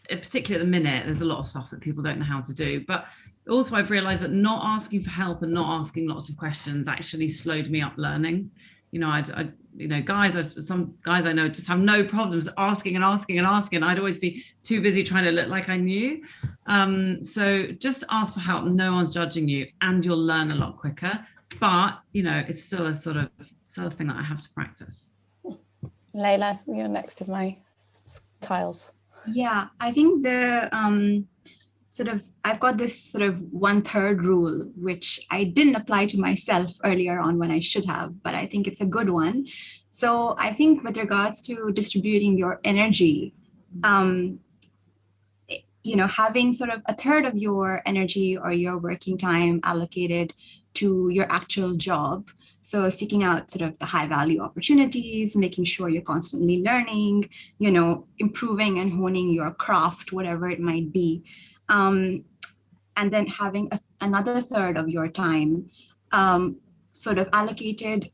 particularly at the minute, there's a lot of stuff that people don't know how to do. But also I've realized that not asking for help and not asking lots of questions actually slowed me up learning. You know, you know, some guys I know just have no problems asking and asking and asking. I'd always be too busy trying to look like I knew. So just ask for help. No one's judging you, and you'll learn a lot quicker. But, you know, it's still a thing that I have to practice. Layla, you're next of my tiles. Yeah, I think I've got this sort of 1/3 rule, which I didn't apply to myself earlier on when I should have, but I think it's a good one. So I think with regards to distributing your energy, you know, having sort of 1/3 of your energy or your working time allocated to your actual job, So seeking out sort of the high value opportunities, making sure you're constantly learning, you know, improving and honing your craft, whatever it might be. And then having another third of your time sort of allocated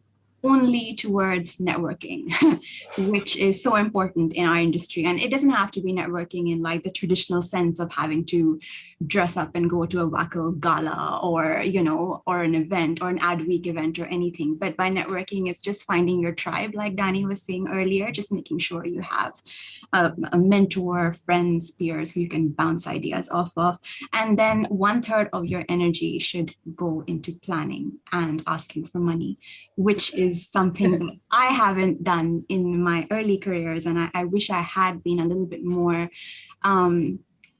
only towards networking, which is so important in our industry. And it doesn't have to be networking in like the traditional sense of having to dress up and go to a Bassel gala or, you know, or an event or an Adweek event or anything. But by networking, it's just finding your tribe, like Danny was saying earlier, just making sure you have a mentor, friends, peers who you can bounce ideas off of. And then 1/3 of your energy should go into planning and asking for money, which is something that I haven't done in my early careers. And I wish I had been a little bit more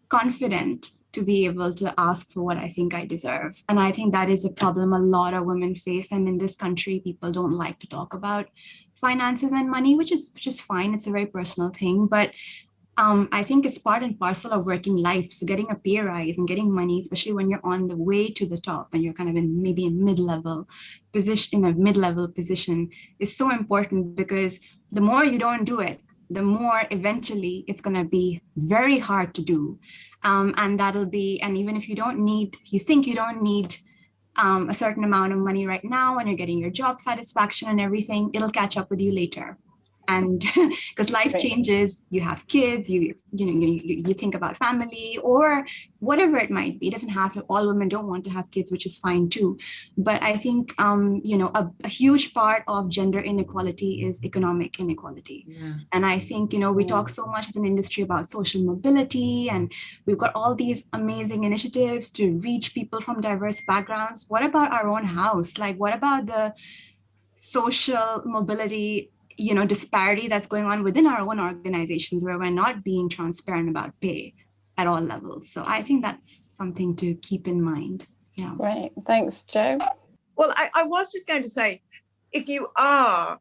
confident to be able to ask for what I think I deserve. And I think that is a problem a lot of women face. And in this country, people don't like to talk about finances and money, which is fine. It's a very personal thing. But I think it's part and parcel of working life. So getting a pay rise and getting money, especially when you're on the way to the top and you're kind of in maybe in mid-level position is so important, because the more you don't do it, the more eventually it's going to be very hard to do. And that'll be, and even if you think you don't need a certain amount of money right now and you're getting your job satisfaction and everything, it'll catch up with you later. And because life changes, you have kids, you think about family or whatever it might be. It doesn't have to, all women don't want to have kids, which is fine too. But I think, a huge part of gender inequality is economic inequality. Yeah. And I think, we talk so much as an industry about social mobility, and we've got all these amazing initiatives to reach people from diverse backgrounds. What about our own house? Like, what about the social mobility disparity that's going on within our own organizations, where we're not being transparent about pay at all levels? So I think that's something to keep in mind. Yeah. Right. Thanks, Jo. Well, I was just going to say, if you are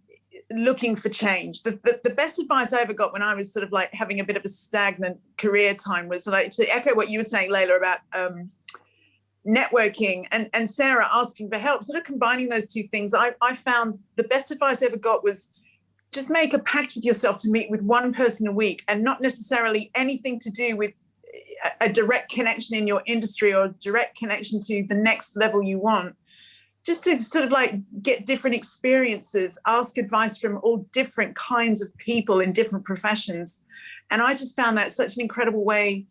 looking for change, the best advice I ever got when I was sort of like having a bit of a stagnant career time was like, to echo what you were saying, Layla, about networking and Sarah asking for help, sort of combining those two things. I found the best advice I ever got was just make a pact with yourself to meet with one person a week, and not necessarily anything to do with a direct connection in your industry or direct connection to the next level you want. Just to sort of like get different experiences, ask advice from all different kinds of people in different professions. And I just found that such an incredible way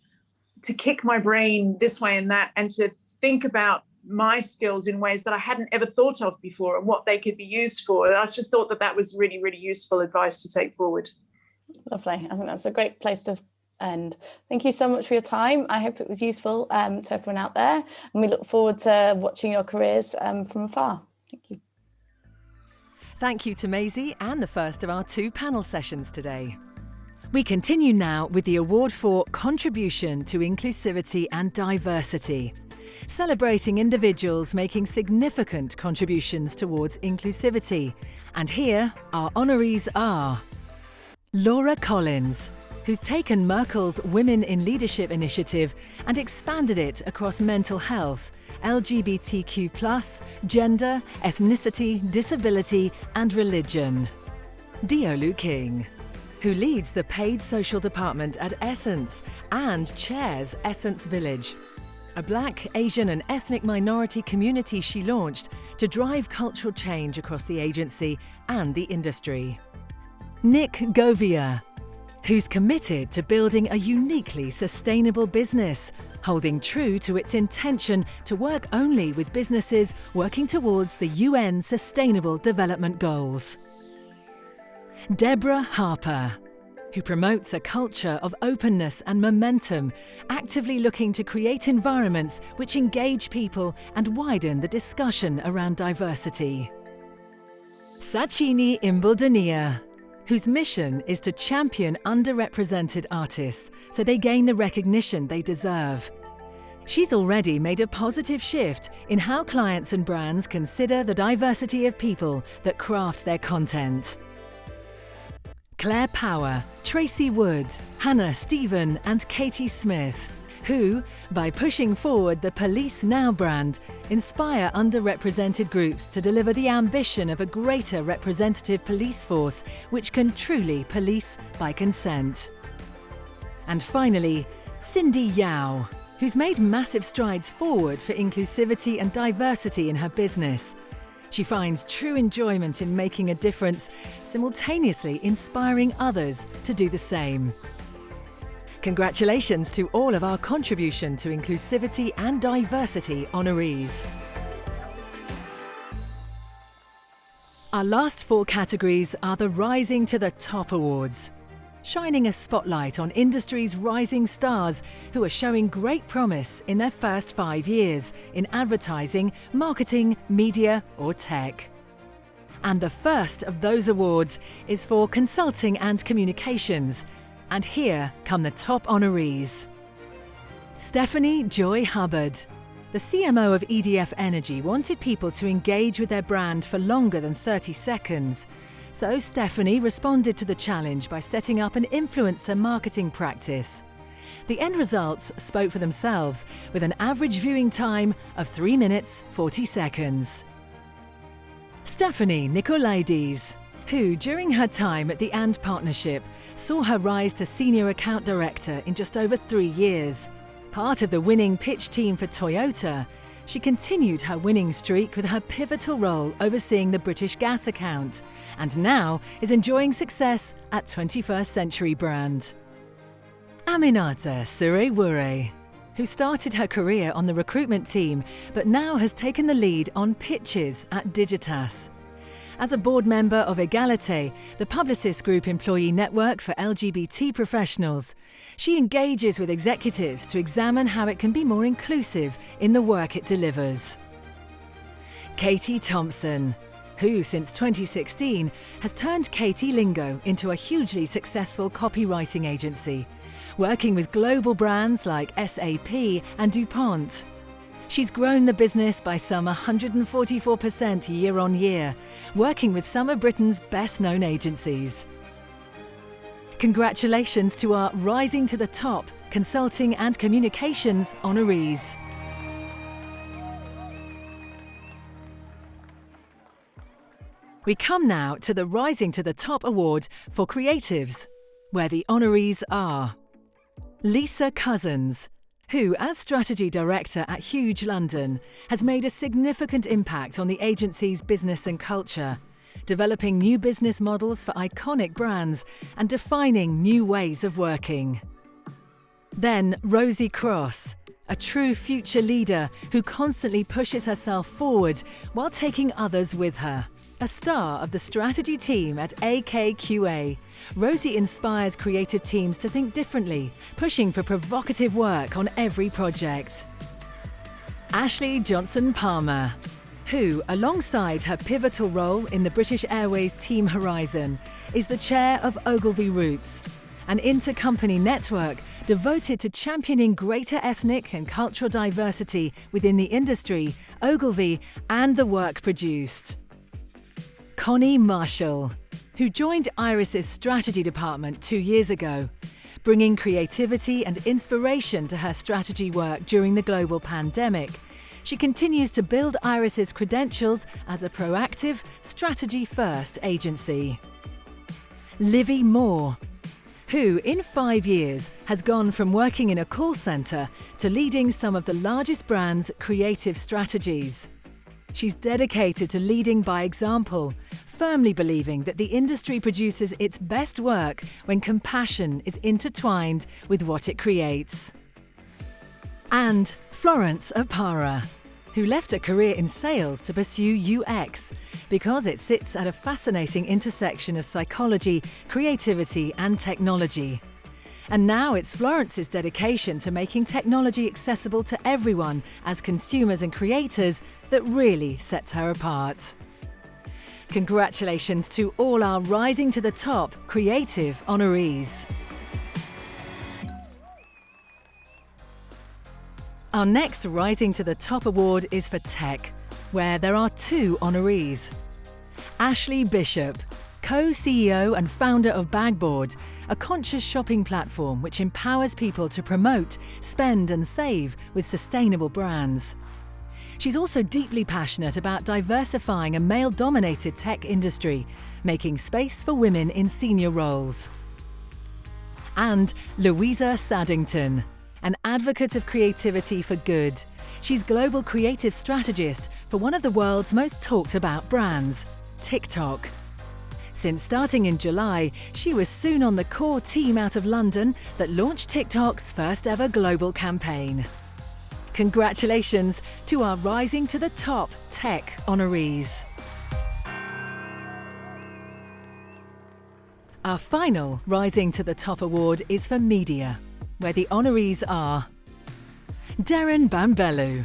to kick my brain this way and that, and to think about my skills in ways that I hadn't ever thought of before and what they could be used for. And I just thought that was really, really useful advice to take forward. Lovely. I think that's a great place to end. Thank you so much for your time. I hope it was useful to everyone out there, and we look forward to watching your careers from afar. Thank you. Thank you to Maisie and the first of our 2 panel sessions today. We continue now with the award for Contribution to Inclusivity and Diversity, celebrating individuals making significant contributions towards inclusivity. And here, our honorees are Laura Collins, who's taken Merkel's Women in Leadership initiative and expanded it across mental health, LGBTQ+, gender, ethnicity, disability, and religion. Diolu King, who leads the paid social department at Essence and chairs Essence Village, a Black, Asian and ethnic minority community she launched to drive cultural change across the agency and the industry. Nick Govia, who's committed to building a uniquely sustainable business, holding true to its intention to work only with businesses working towards the UN Sustainable Development Goals. Deborah Harper, who promotes a culture of openness and momentum, actively looking to create environments which engage people and widen the discussion around diversity. Sachini Imbaldania, whose mission is to champion underrepresented artists so they gain the recognition they deserve. She's already made a positive shift in how clients and brands consider the diversity of people that craft their content. Claire Power, Tracy Wood, Hannah Stephen and Katie Smith, who, by pushing forward the Police Now brand, inspire underrepresented groups to deliver the ambition of a greater representative police force which can truly police by consent. And finally, Cindy Yao, who's made massive strides forward for inclusivity and diversity in her business. She finds true enjoyment in making a difference, simultaneously inspiring others to do the same. Congratulations to all of our contribution to inclusivity and diversity honorees. Our last 4 categories are the Rising to the Top Awards, shining a spotlight on industry's rising stars who are showing great promise in their first 5 years in advertising, marketing, media or tech. And the first of those awards is for Consulting and Communications. And here come the top honorees. Stephanie Joy Hubbard. The CMO of EDF Energy wanted people to engage with their brand for longer than 30 seconds. So Stephanie responded to the challenge by setting up an influencer marketing practice. The end results spoke for themselves with an average viewing time of 3 minutes 40 seconds. Stephanie Nicolaides, who during her time at the And Partnership saw her rise to Senior Account Director in just over 3 years. Part of the winning pitch team for Toyota, she continued her winning streak with her pivotal role overseeing the British Gas account, and now is enjoying success at 21st Century Brand. Aminata Surewure, who started her career on the recruitment team but now has taken the lead on pitches at Digitas. As a board member of Egalite, the Publicis Group employee network for LGBT professionals, she engages with executives to examine how it can be more inclusive in the work it delivers. Katie Thompson, who since 2016 has turned Katie Lingo into a hugely successful copywriting agency, working with global brands like SAP and DuPont. She's grown the business by some 144% year on year, working with some of Britain's best-known agencies. Congratulations to our Rising to the Top Consulting and Communications honorees. We come now to the Rising to the Top Award for Creatives, where the honorees are Lisa Cousins, who, as Strategy Director at Huge London, has made a significant impact on the agency's business and culture, developing new business models for iconic brands and defining new ways of working. Then Rosie Cross, a true future leader who constantly pushes herself forward while taking others with her. A star of the strategy team at AKQA, Rosie inspires creative teams to think differently, pushing for provocative work on every project. Ashley Johnson-Palmer, who, alongside her pivotal role in the British Airways Team Horizon, is the chair of Ogilvy Roots, an intercompany network devoted to championing greater ethnic and cultural diversity within the industry, Ogilvy, and the work produced. Connie Marshall, who joined Iris's strategy department 2 years ago, bringing creativity and inspiration to her strategy work during the global pandemic. She continues to build Iris's credentials as a proactive, strategy-first agency. Livy Moore, who in 5 years has gone from working in a call centre to leading some of the largest brands' creative strategies. She's dedicated to leading by example, firmly believing that the industry produces its best work when compassion is intertwined with what it creates. And Florence Opara, who left a career in sales to pursue UX because it sits at a fascinating intersection of psychology, creativity, and technology. And now it's Florence's dedication to making technology accessible to everyone as consumers and creators that really sets her apart. Congratulations to all our Rising to the Top creative honorees. Our next Rising to the Top award is for tech, where there are 2 honorees. Ashley Bishop, co-CEO and founder of Bagboard, a conscious shopping platform which empowers people to promote, spend and save with sustainable brands. She's also deeply passionate about diversifying a male-dominated tech industry, making space for women in senior roles. And Louisa Saddington, an advocate of creativity for good. She's global creative strategist for one of the world's most talked about brands, TikTok. Since starting in July, she was soon on the core team out of London that launched TikTok's first ever global campaign. Congratulations to our Rising to the Top Tech honorees. Our final Rising to the Top award is for media, where the honorees are Darren Bambelu,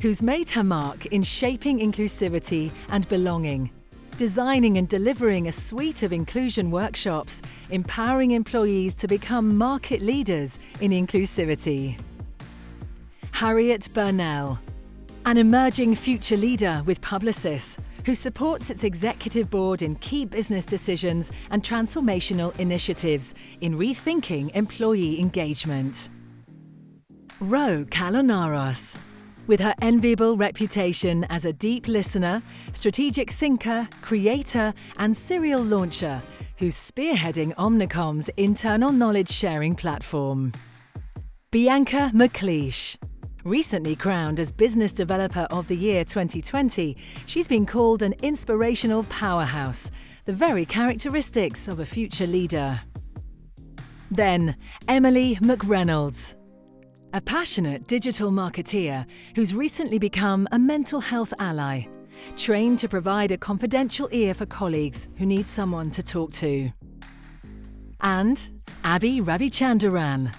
who's made her mark in shaping inclusivity and belonging, designing and delivering a suite of inclusion workshops, empowering employees to become market leaders in inclusivity. Harriet Burnell, an emerging future leader with Publicis, who supports its executive board in key business decisions and transformational initiatives in rethinking employee engagement. Ro Kalonaros, with her enviable reputation as a deep listener, strategic thinker, creator and serial launcher, who's spearheading Omnicom's internal knowledge sharing platform. Bianca McLeish, recently crowned as Business Developer of the Year 2020, she's been called an inspirational powerhouse, the very characteristics of a future leader. Then, Emily McReynolds, a passionate digital marketeer who's recently become a mental health ally, trained to provide a confidential ear for colleagues who need someone to talk to. And Abby Ravichandran,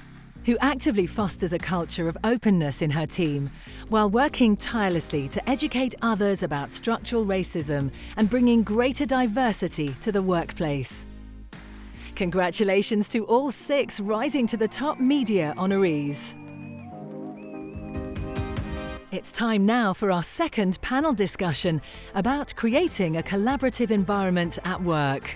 who actively fosters a culture of openness in her team while working tirelessly to educate others about structural racism and bringing greater diversity to the workplace. Congratulations to all 6 Rising to the Top media honorees. It's time now for our second panel discussion about creating a collaborative environment at work.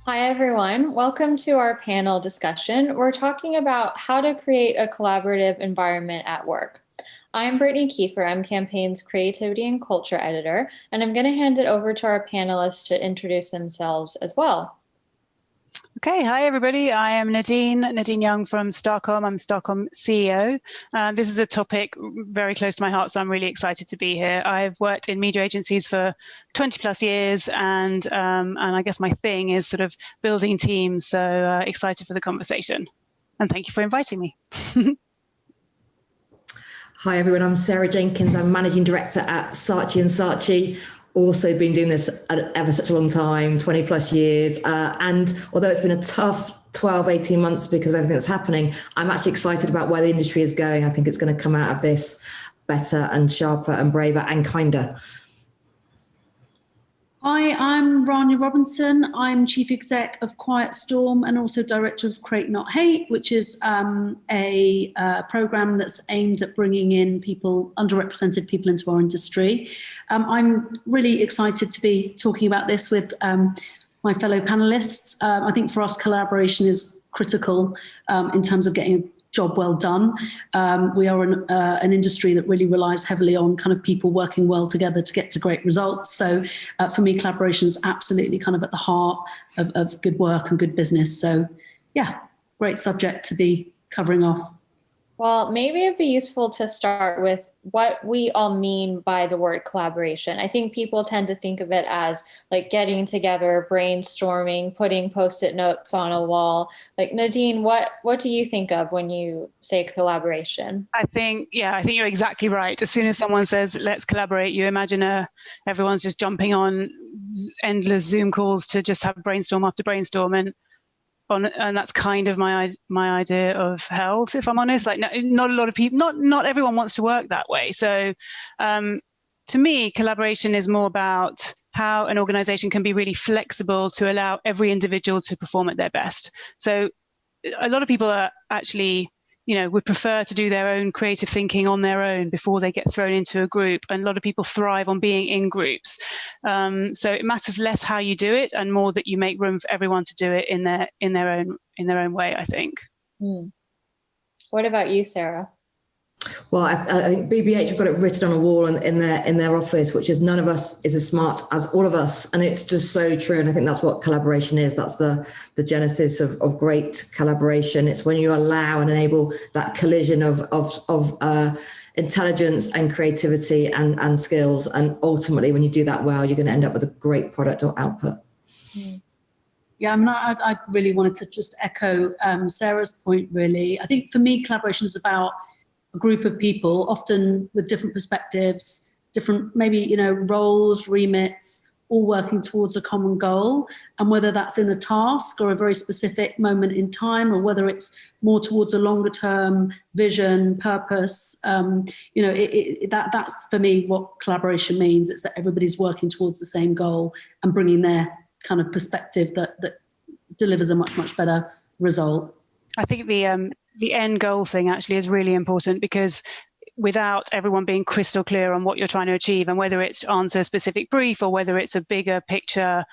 Hi everyone, welcome to our panel discussion. We're talking about how to create a collaborative environment at work. I'm Brittany Kiefer, I'm Campaign's Creativity and Culture Editor, and I'm going to hand it over to our panelists to introduce themselves as well. Okay, hi everybody. I am Nadine Young from Starcom. I'm Starcom CEO. This is a topic very close to my heart, so I'm really excited to be here. I've worked in media agencies for 20 plus years, and I guess my thing is sort of building teams. So excited for the conversation, and thank you for inviting me. Hi everyone. I'm Sarah Jenkins. I'm Managing Director at Saatchi & Saatchi. Also been doing this ever such a long time, 20 plus years. And although it's been a tough 12, 18 months because of everything that's happening, I'm actually excited about where the industry is going. I think it's going to come out of this better and sharper and braver and kinder. Hi, I'm Ronnie Robinson. I'm Chief Exec of Quiet Storm and also Director of Create Not Hate, which is a program that's aimed at bringing in people, underrepresented people into our industry. I'm really excited to be talking about this with my fellow panelists. I think for us, collaboration is critical in terms of getting a job well done. We are an industry that really relies heavily on kind of people working well together to get to great results. So for me, collaboration is absolutely kind of at the heart of good work and good business. So yeah, great subject to be covering off. Well, maybe it'd be useful to start with what we all mean by the word collaboration. I think people tend to think of it as like getting together, brainstorming, putting Post-it notes on a wall. Like Nadine, what do you think of when you say collaboration? I think you're exactly right. As soon as someone says, let's collaborate, you imagine everyone's just jumping on endless Zoom calls to just have brainstorm after brainstorm. And that's kind of my idea of health, if I'm honest. Like not a lot of people, not everyone wants to work that way. So to me, collaboration is more about how an organization can be really flexible to allow every individual to perform at their best. So a lot of people are actually would prefer to do their own creative thinking on their own before they get thrown into a group. And a lot of people thrive on being in groups. So it matters less how you do it and more that you make room for everyone to do it in their own way, I think. What about you, Sarah? Well, I think BBH have got it written on a wall in their office, which is none of us is as smart as all of us. And it's just so true. And I think that's what collaboration is. That's the genesis of great collaboration. It's when you allow and enable that collision of intelligence and creativity and skills. And ultimately, when you do that well, you're going to end up with a great product or output. Yeah, I mean, I really wanted to just echo Sarah's point, really. I think for me, collaboration is about a group of people, often with different perspectives, different maybe, roles, remits, all working towards a common goal. And whether that's in a task or a very specific moment in time, or whether it's more towards a longer term vision, purpose, that's for me what collaboration means. It's that everybody's working towards the same goal and bringing their kind of perspective that delivers a much, much better result. I think the end goal thing actually is really important, because without everyone being crystal clear on what you're trying to achieve, and whether it's to answer a specific brief or whether it's a bigger picture,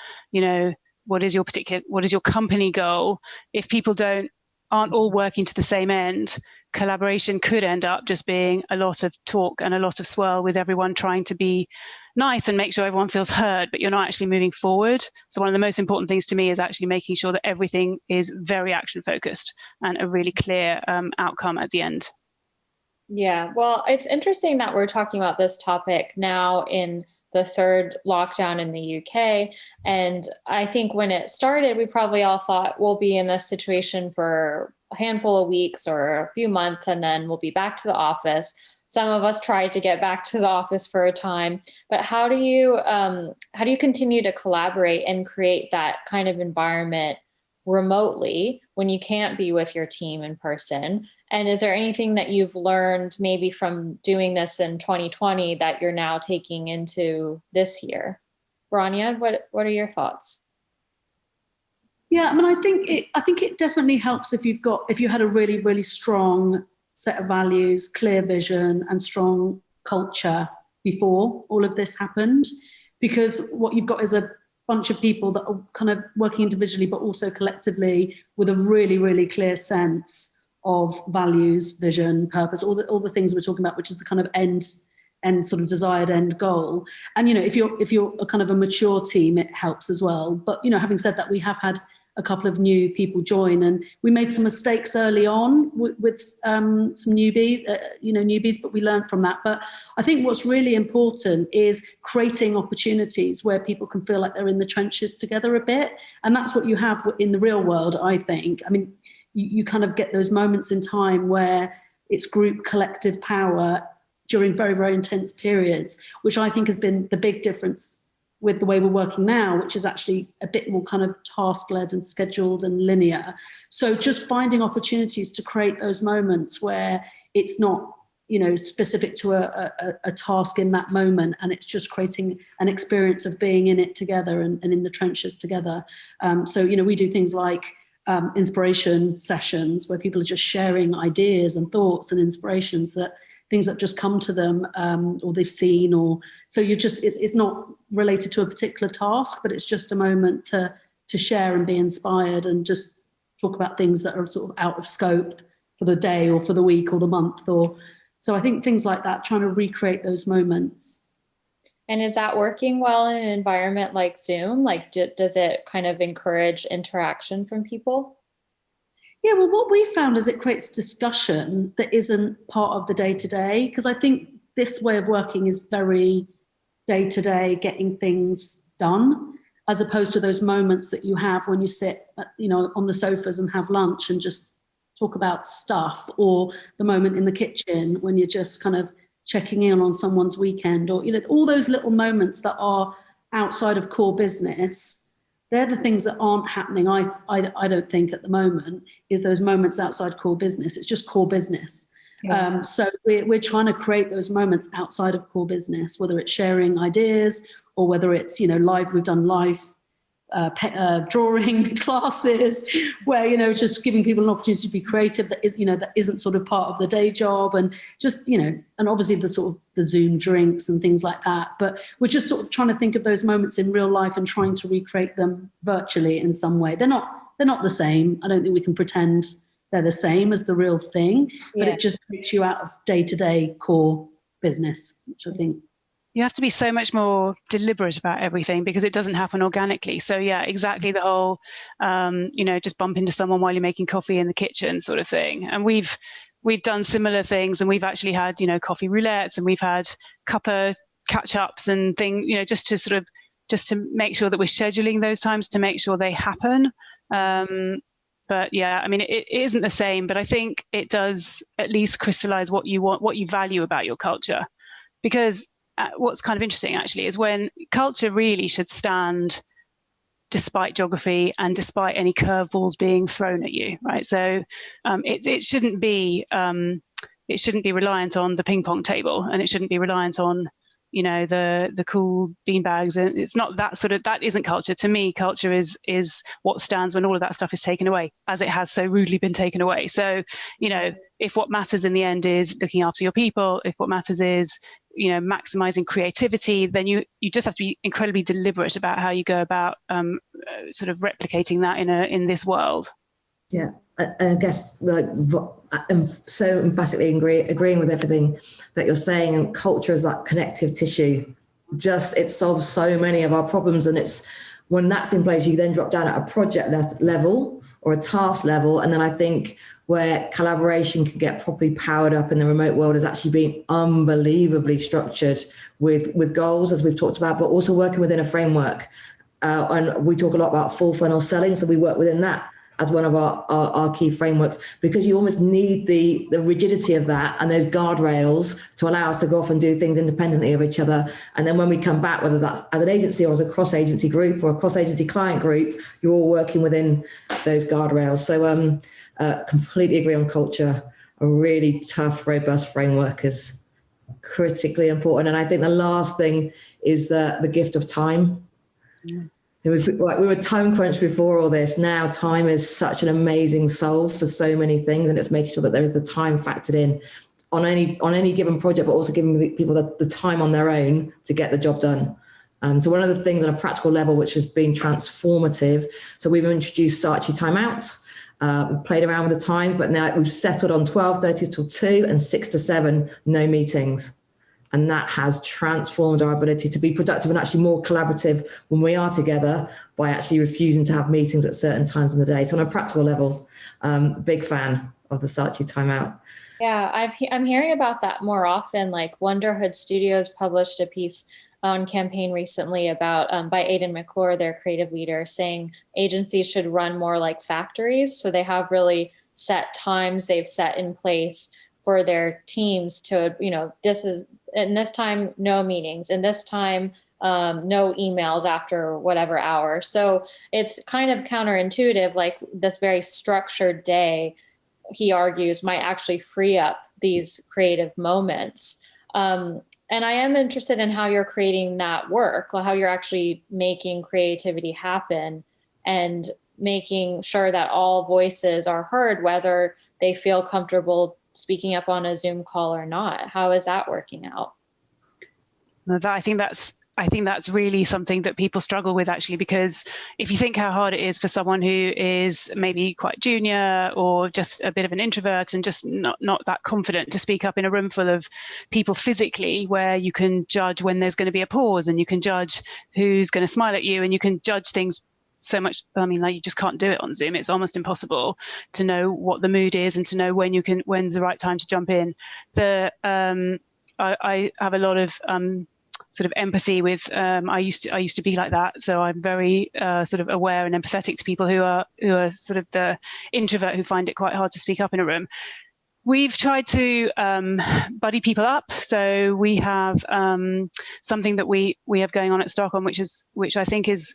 what is your company goal? If people aren't all working to the same end, collaboration could end up just being a lot of talk and a lot of swirl, with everyone trying to be nice and make sure everyone feels heard, but you're not actually moving forward. So one of the most important things to me is actually making sure that everything is very action focused and a really clear outcome at the end. Yeah, well, it's interesting that we're talking about this topic now in the third lockdown in the UK. And I think when it started, we probably all thought we'll be in this situation for a handful of weeks or a few months, and then we'll be back to the office. Some of us tried to get back to the office for a time, but how do you continue to collaborate and create that kind of environment remotely when you can't be with your team in person? And is there anything that you've learned maybe from doing this in 2020 that you're now taking into this year? Rania, what are your thoughts? Yeah, I mean, I think it definitely helps if you had a really, really strong set of values, clear vision, and strong culture before all of this happened, because what you've got is a bunch of people that are kind of working individually but also collectively with a really, really clear sense of values, vision, purpose, all the things we're talking about, which is the kind of end sort of desired end goal. And if you're a kind of a mature team, it helps as well. But having said that, we have had a couple of new people join, and we made some mistakes early on with some newbies, but we learned from that. But I think what's really important is creating opportunities where people can feel like they're in the trenches together a bit. And that's what you have in the real world, I think. I mean, you kind of get those moments in time where it's group collective power during very, very intense periods, which I think has been the big difference with the way we're working now, which is actually a bit more kind of task-led and scheduled and linear. So just finding opportunities to create those moments where it's not, specific to a task in that moment, and it's just creating an experience of being in it together and in the trenches together. So we do things like inspiration sessions where people are just sharing ideas and thoughts and inspirations, things that just come to them or they've seen, or so it's not related to a particular task, but it's just a moment to share and be inspired and just talk about things that are sort of out of scope for the day or for the week or the month. So I think things like that, trying to recreate those moments. And is that working well in an environment like Zoom? Like, does it kind of encourage interaction from people? Yeah, well, what we found is it creates discussion that isn't part of the day-to-day, because I think this way of working is very day-to-day, getting things done, as opposed to those moments that you have when you sit, on the sofas and have lunch and just talk about stuff, or the moment in the kitchen when you're just kind of checking in on someone's weekend, or all those little moments that are outside of core business. They're the things that aren't happening, I don't think, at the moment, is those moments outside core business. It's just core business. Yeah. So we're trying to create those moments outside of core business, whether it's sharing ideas or whether it's, live. We've done live drawing classes where, you know, just giving people an opportunity to be creative that is, you know, that isn't sort of part of the day job, and just, you know, and obviously the sort of the Zoom drinks and things like that. But we're just sort of trying to think of those moments in real life and trying to recreate them virtually in some way. They're not the same. I don't think we can pretend they're the same as the real thing, but it just takes you out of day-to-day core business, which I think. You have to be so much more deliberate about everything because it doesn't happen organically. So yeah, exactly the whole, you know, just bump into someone while you're making coffee in the kitchen sort of thing. And we've done similar things, and we've actually had, you know, coffee roulettes, and we've had cuppa catch-ups and things, you know, just to make sure that we're scheduling those times to make sure they happen. But yeah, I mean, it isn't the same, but I think it does at least crystallize what you want, what you value about your culture. Because what's kind of interesting actually is when culture really should stand despite geography and despite any curveballs being thrown at you, right? So it shouldn't be reliant on the ping pong table, and it shouldn't be reliant on, you know, the cool beanbags. And it's not that sort of, that isn't culture. To me, culture is what stands when all of that stuff is taken away, as it has so rudely been taken away. So, you know, if what matters in the end is looking after your people, if what matters is, you know, maximizing creativity, then you just have to be incredibly deliberate about how you go about sort of replicating that in this world. Yeah, I guess, like, I'm so emphatically agreeing with everything that you're saying. And culture is that connective tissue. Just, it solves so many of our problems. And it's when that's in place, you then drop down at a project level or a task level. And then I think where collaboration can get properly powered up in the remote world is actually being unbelievably structured with goals, as we've talked about, but also working within a framework. And we talk a lot about full funnel selling. So we work within that as one of our key frameworks, because you almost need the rigidity of that and those guardrails to allow us to go off and do things independently of each other. And then when we come back, whether that's as an agency or as a cross-agency group or a cross-agency client group, you're all working within those guardrails. So completely agree on culture. A really tough, robust framework is critically important. And I think the last thing is the gift of time. Yeah. It was like we were time crunched before all this. Now time is such an amazing solve for so many things, and it's making sure that there is the time factored in on any given project, but also giving people the time on their own to get the job done. So one of the things on a practical level, which has been transformative, so we've introduced Saatchi timeouts. We played around with the time, but now we've settled on 12:30 till 2 and 6 to 7, no meetings. And that has transformed our ability to be productive and actually more collaborative when we are together by actually refusing to have meetings at certain times in the day. So on a practical level, big fan of the Saatchi timeout. Yeah, I'm hearing about that more often. Like Wonderhood Studios published a piece on Campaign recently about by Aidan McClure, their creative leader, saying agencies should run more like factories. So they have really set times they've set in place for their teams to, you know, in this time, no meetings, in this time, no emails after whatever hour. So it's kind of counterintuitive, like this very structured day, he argues, might actually free up these creative moments. And I am interested in how you're creating that work, how you're actually making creativity happen and making sure that all voices are heard, whether they feel comfortable speaking up on a Zoom call or not. How is that working out? I think that's really something that people struggle with, actually, because if you think how hard it is for someone who is maybe quite junior or just a bit of an introvert and just not that confident to speak up in a room full of people physically, where you can judge when there's going to be a pause and you can judge who's going to smile at you and you can judge things so much. I mean, like, you just can't do it on Zoom. It's almost impossible to know what the mood is and to know when's the right time to jump in. I have a lot of sort of empathy with. I used to be like that, so I'm very sort of aware and empathetic to people who are sort of the introvert who find it quite hard to speak up in a room. We've tried to buddy people up. So we have something that we have going on at Stockholm, which I think is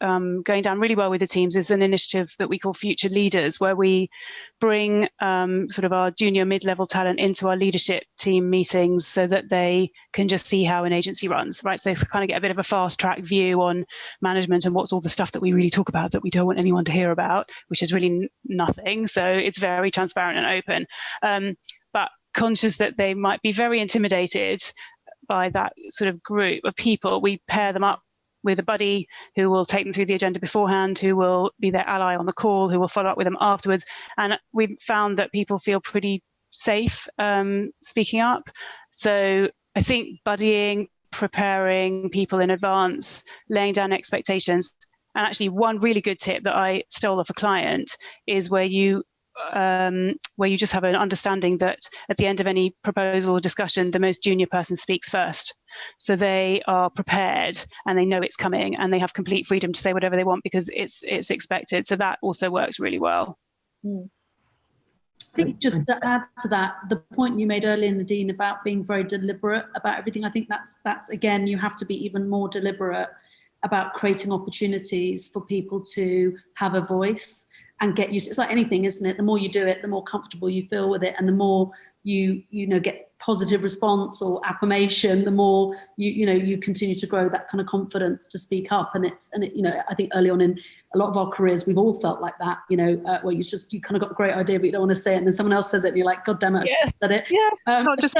going down really well with the teams, is an initiative that we call Future Leaders, where we bring sort of our junior mid-level talent into our leadership team meetings so that they can just see how an agency runs, right? So they kind of get a bit of a fast track view on management and what's all the stuff that we really talk about that we don't want anyone to hear about, which is really nothing. So it's very transparent and open. But conscious that they might be very intimidated by that sort of group of people, we pair them up with a buddy who will take them through the agenda beforehand, who will be their ally on the call, who will follow up with them afterwards. And we've found that people feel pretty safe speaking up. So I think buddying, preparing people in advance, laying down expectations. And actually one really good tip that I stole off a client is where you just have an understanding that at the end of any proposal or discussion, the most junior person speaks first. So they are prepared and they know it's coming and they have complete freedom to say whatever they want because it's expected. So that also works really well. I think just to add to that, the point you made earlier, Nadine, about being very deliberate about everything, I think that's again, you have to be even more deliberate about creating opportunities for people to have a voice and get used to it. It's like anything, isn't it? The more you do it, the more comfortable you feel with it, and the more you get positive response or affirmation, the more you continue to grow that kind of confidence to speak up. And I think early on in a lot of our careers, we've all felt like that. Where you kind of got a great idea, but you don't want to say it, and then someone else says it, and you're like, God damn it, I said it. Yes. Not just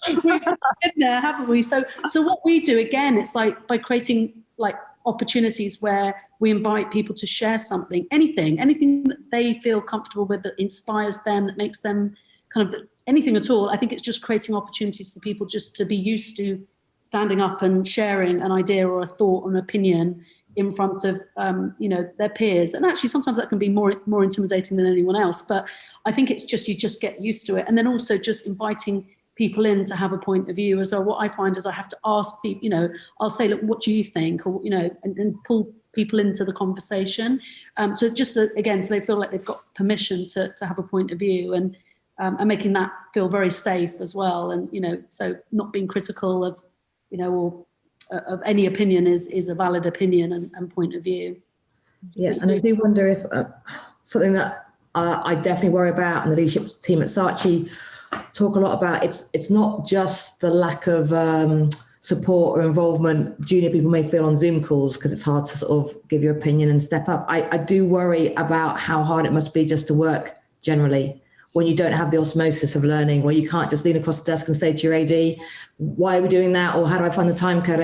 we've been there, haven't we? So what we do again, it's like by creating like opportunities where we invite people to share something, anything that they feel comfortable with, that inspires them, that makes them kind of anything at all. I think it's just creating opportunities for people just to be used to standing up and sharing an idea or a thought or an opinion in front of their peers. And actually sometimes that can be more intimidating than anyone else, but I think it's just, you just get used to it. And then also just inviting people in to have a point of view as well. What I find is I have to ask people, I'll say, look, what do you think? Or, and pull people into the conversation. So just again, so they feel like they've got permission to have a point of view, and making that feel very safe as well. And, so not being critical of, or of any opinion is a valid opinion and point of view. Yeah, and I do wonder if something that I definitely worry about, and the leadership team at Saatchi talk a lot about, it's not just the lack of support or involvement junior people may feel on Zoom calls, because it's hard to sort of give your opinion and step up. I do worry about how hard it must be just to work generally when you don't have the osmosis of learning, where you can't just lean across the desk and say to your AD, why are we doing that? Or how do I find the time code?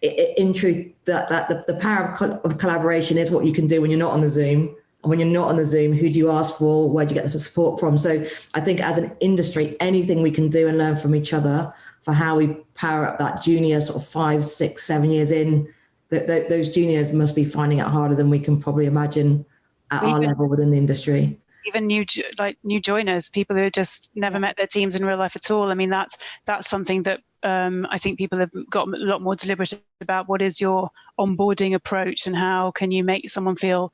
In truth, that the power of collaboration is what you can do when you're not on the Zoom. And when you're not on the Zoom, who do you ask for? Where do you get the support from? So I think as an industry, anything we can do and learn from each other for how we power up that junior sort of 5, 6, 7 years in, those juniors must be finding it harder than we can probably imagine at our level within the industry. Even new joiners, people who have just never met their teams in real life at all. I mean, that's something that I think people have got a lot more deliberate about. What is your onboarding approach, and how can you make someone feel,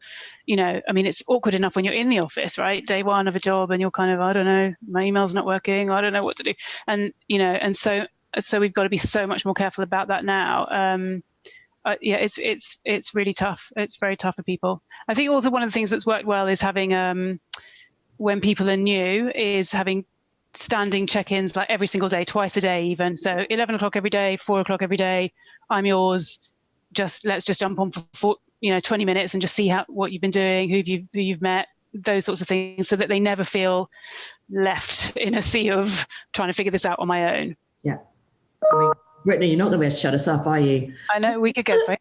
I mean, it's awkward enough when you're in the office, right? Day one of a job, and you're kind of, I don't know, my email's not working, I don't know what to do. And, and so we've got to be so much more careful about that now. It's really tough. It's very tough for people. I think also one of the things that's worked well is having, when people are new, is having standing check-ins like every single day, twice a day even. So 11 o'clock every day, 4 o'clock every day, I'm yours. Let's just jump on for 20 minutes and just see what you've been doing, who you've met, those sorts of things, so that they never feel left in a sea of trying to figure this out on my own. Yeah. I mean, Brittany, you're not going to be able to shut us up, are you? I know, we could go for it.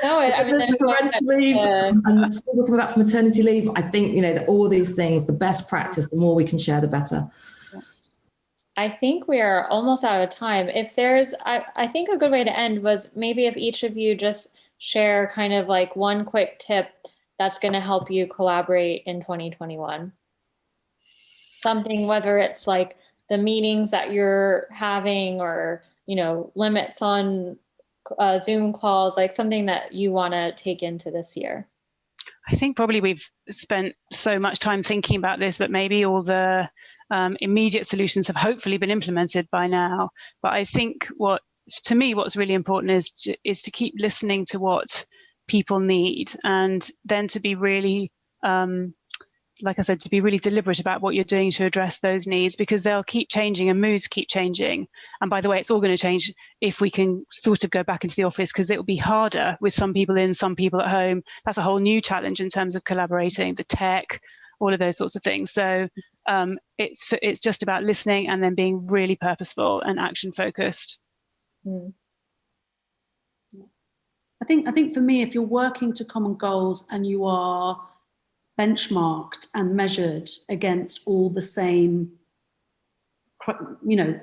No, I mean, there's parental leave and still coming back from maternity leave. I think, that all these things, the best practice, the more we can share, the better. I think we are almost out of time. If there's, I think a good way to end was maybe if each of you just share kind of like one quick tip that's going to help you collaborate in 2021. Something, whether it's like the meetings that you're having, or limits on Zoom calls, like something that you want to take into this year. I think probably we've spent so much time thinking about this that maybe all the immediate solutions have hopefully been implemented by now. But I think what's really important is to keep listening to what people need, and then to be really like I said, to be really deliberate about what you're doing to address those needs, because they'll keep changing and moods keep changing. And by the way, it's all going to change if we can sort of go back into the office, because it will be harder with some people in, some people at home. That's a whole new challenge in terms of collaborating, the tech, all of those sorts of things. So it's just about listening and then being really purposeful and action focused. I think for me, if you're working to common goals and you are benchmarked and measured against all the same,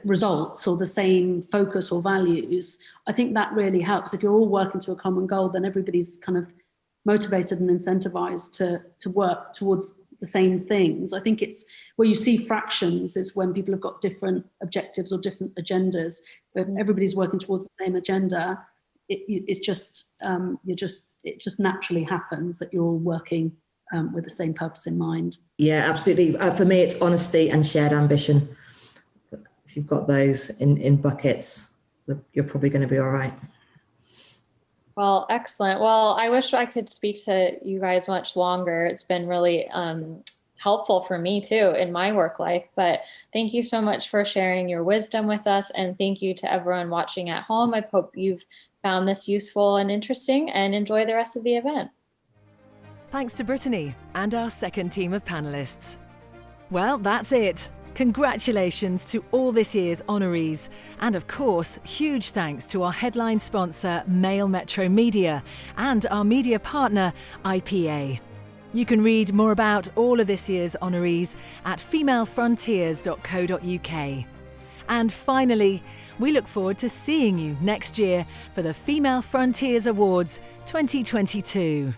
results or the same focus or values, I think that really helps. If you're all working to a common goal, then everybody's kind of motivated and incentivized to work towards the same things. I think it's where you see fractions is when people have got different objectives or different agendas, but everybody's working towards the same agenda. It just naturally happens that you're all working with the same purpose in mind. Yeah, absolutely. For me, it's honesty and shared ambition. If you've got those in buckets, you're probably going to be all right. Well, excellent. Well, I wish I could speak to you guys much longer. It's been really helpful for me too in my work life, but thank you so much for sharing your wisdom with us. And thank you to everyone watching at home. I hope you've found this useful and interesting, and enjoy the rest of the event. Thanks to Brittany and our second team of panellists. Well, that's it. Congratulations to all this year's honorees. And of course, huge thanks to our headline sponsor, Mail Metro Media, and our media partner, IPA. You can read more about all of this year's honorees at femalefrontiers.co.uk. And finally, we look forward to seeing you next year for the Female Frontiers Awards 2022.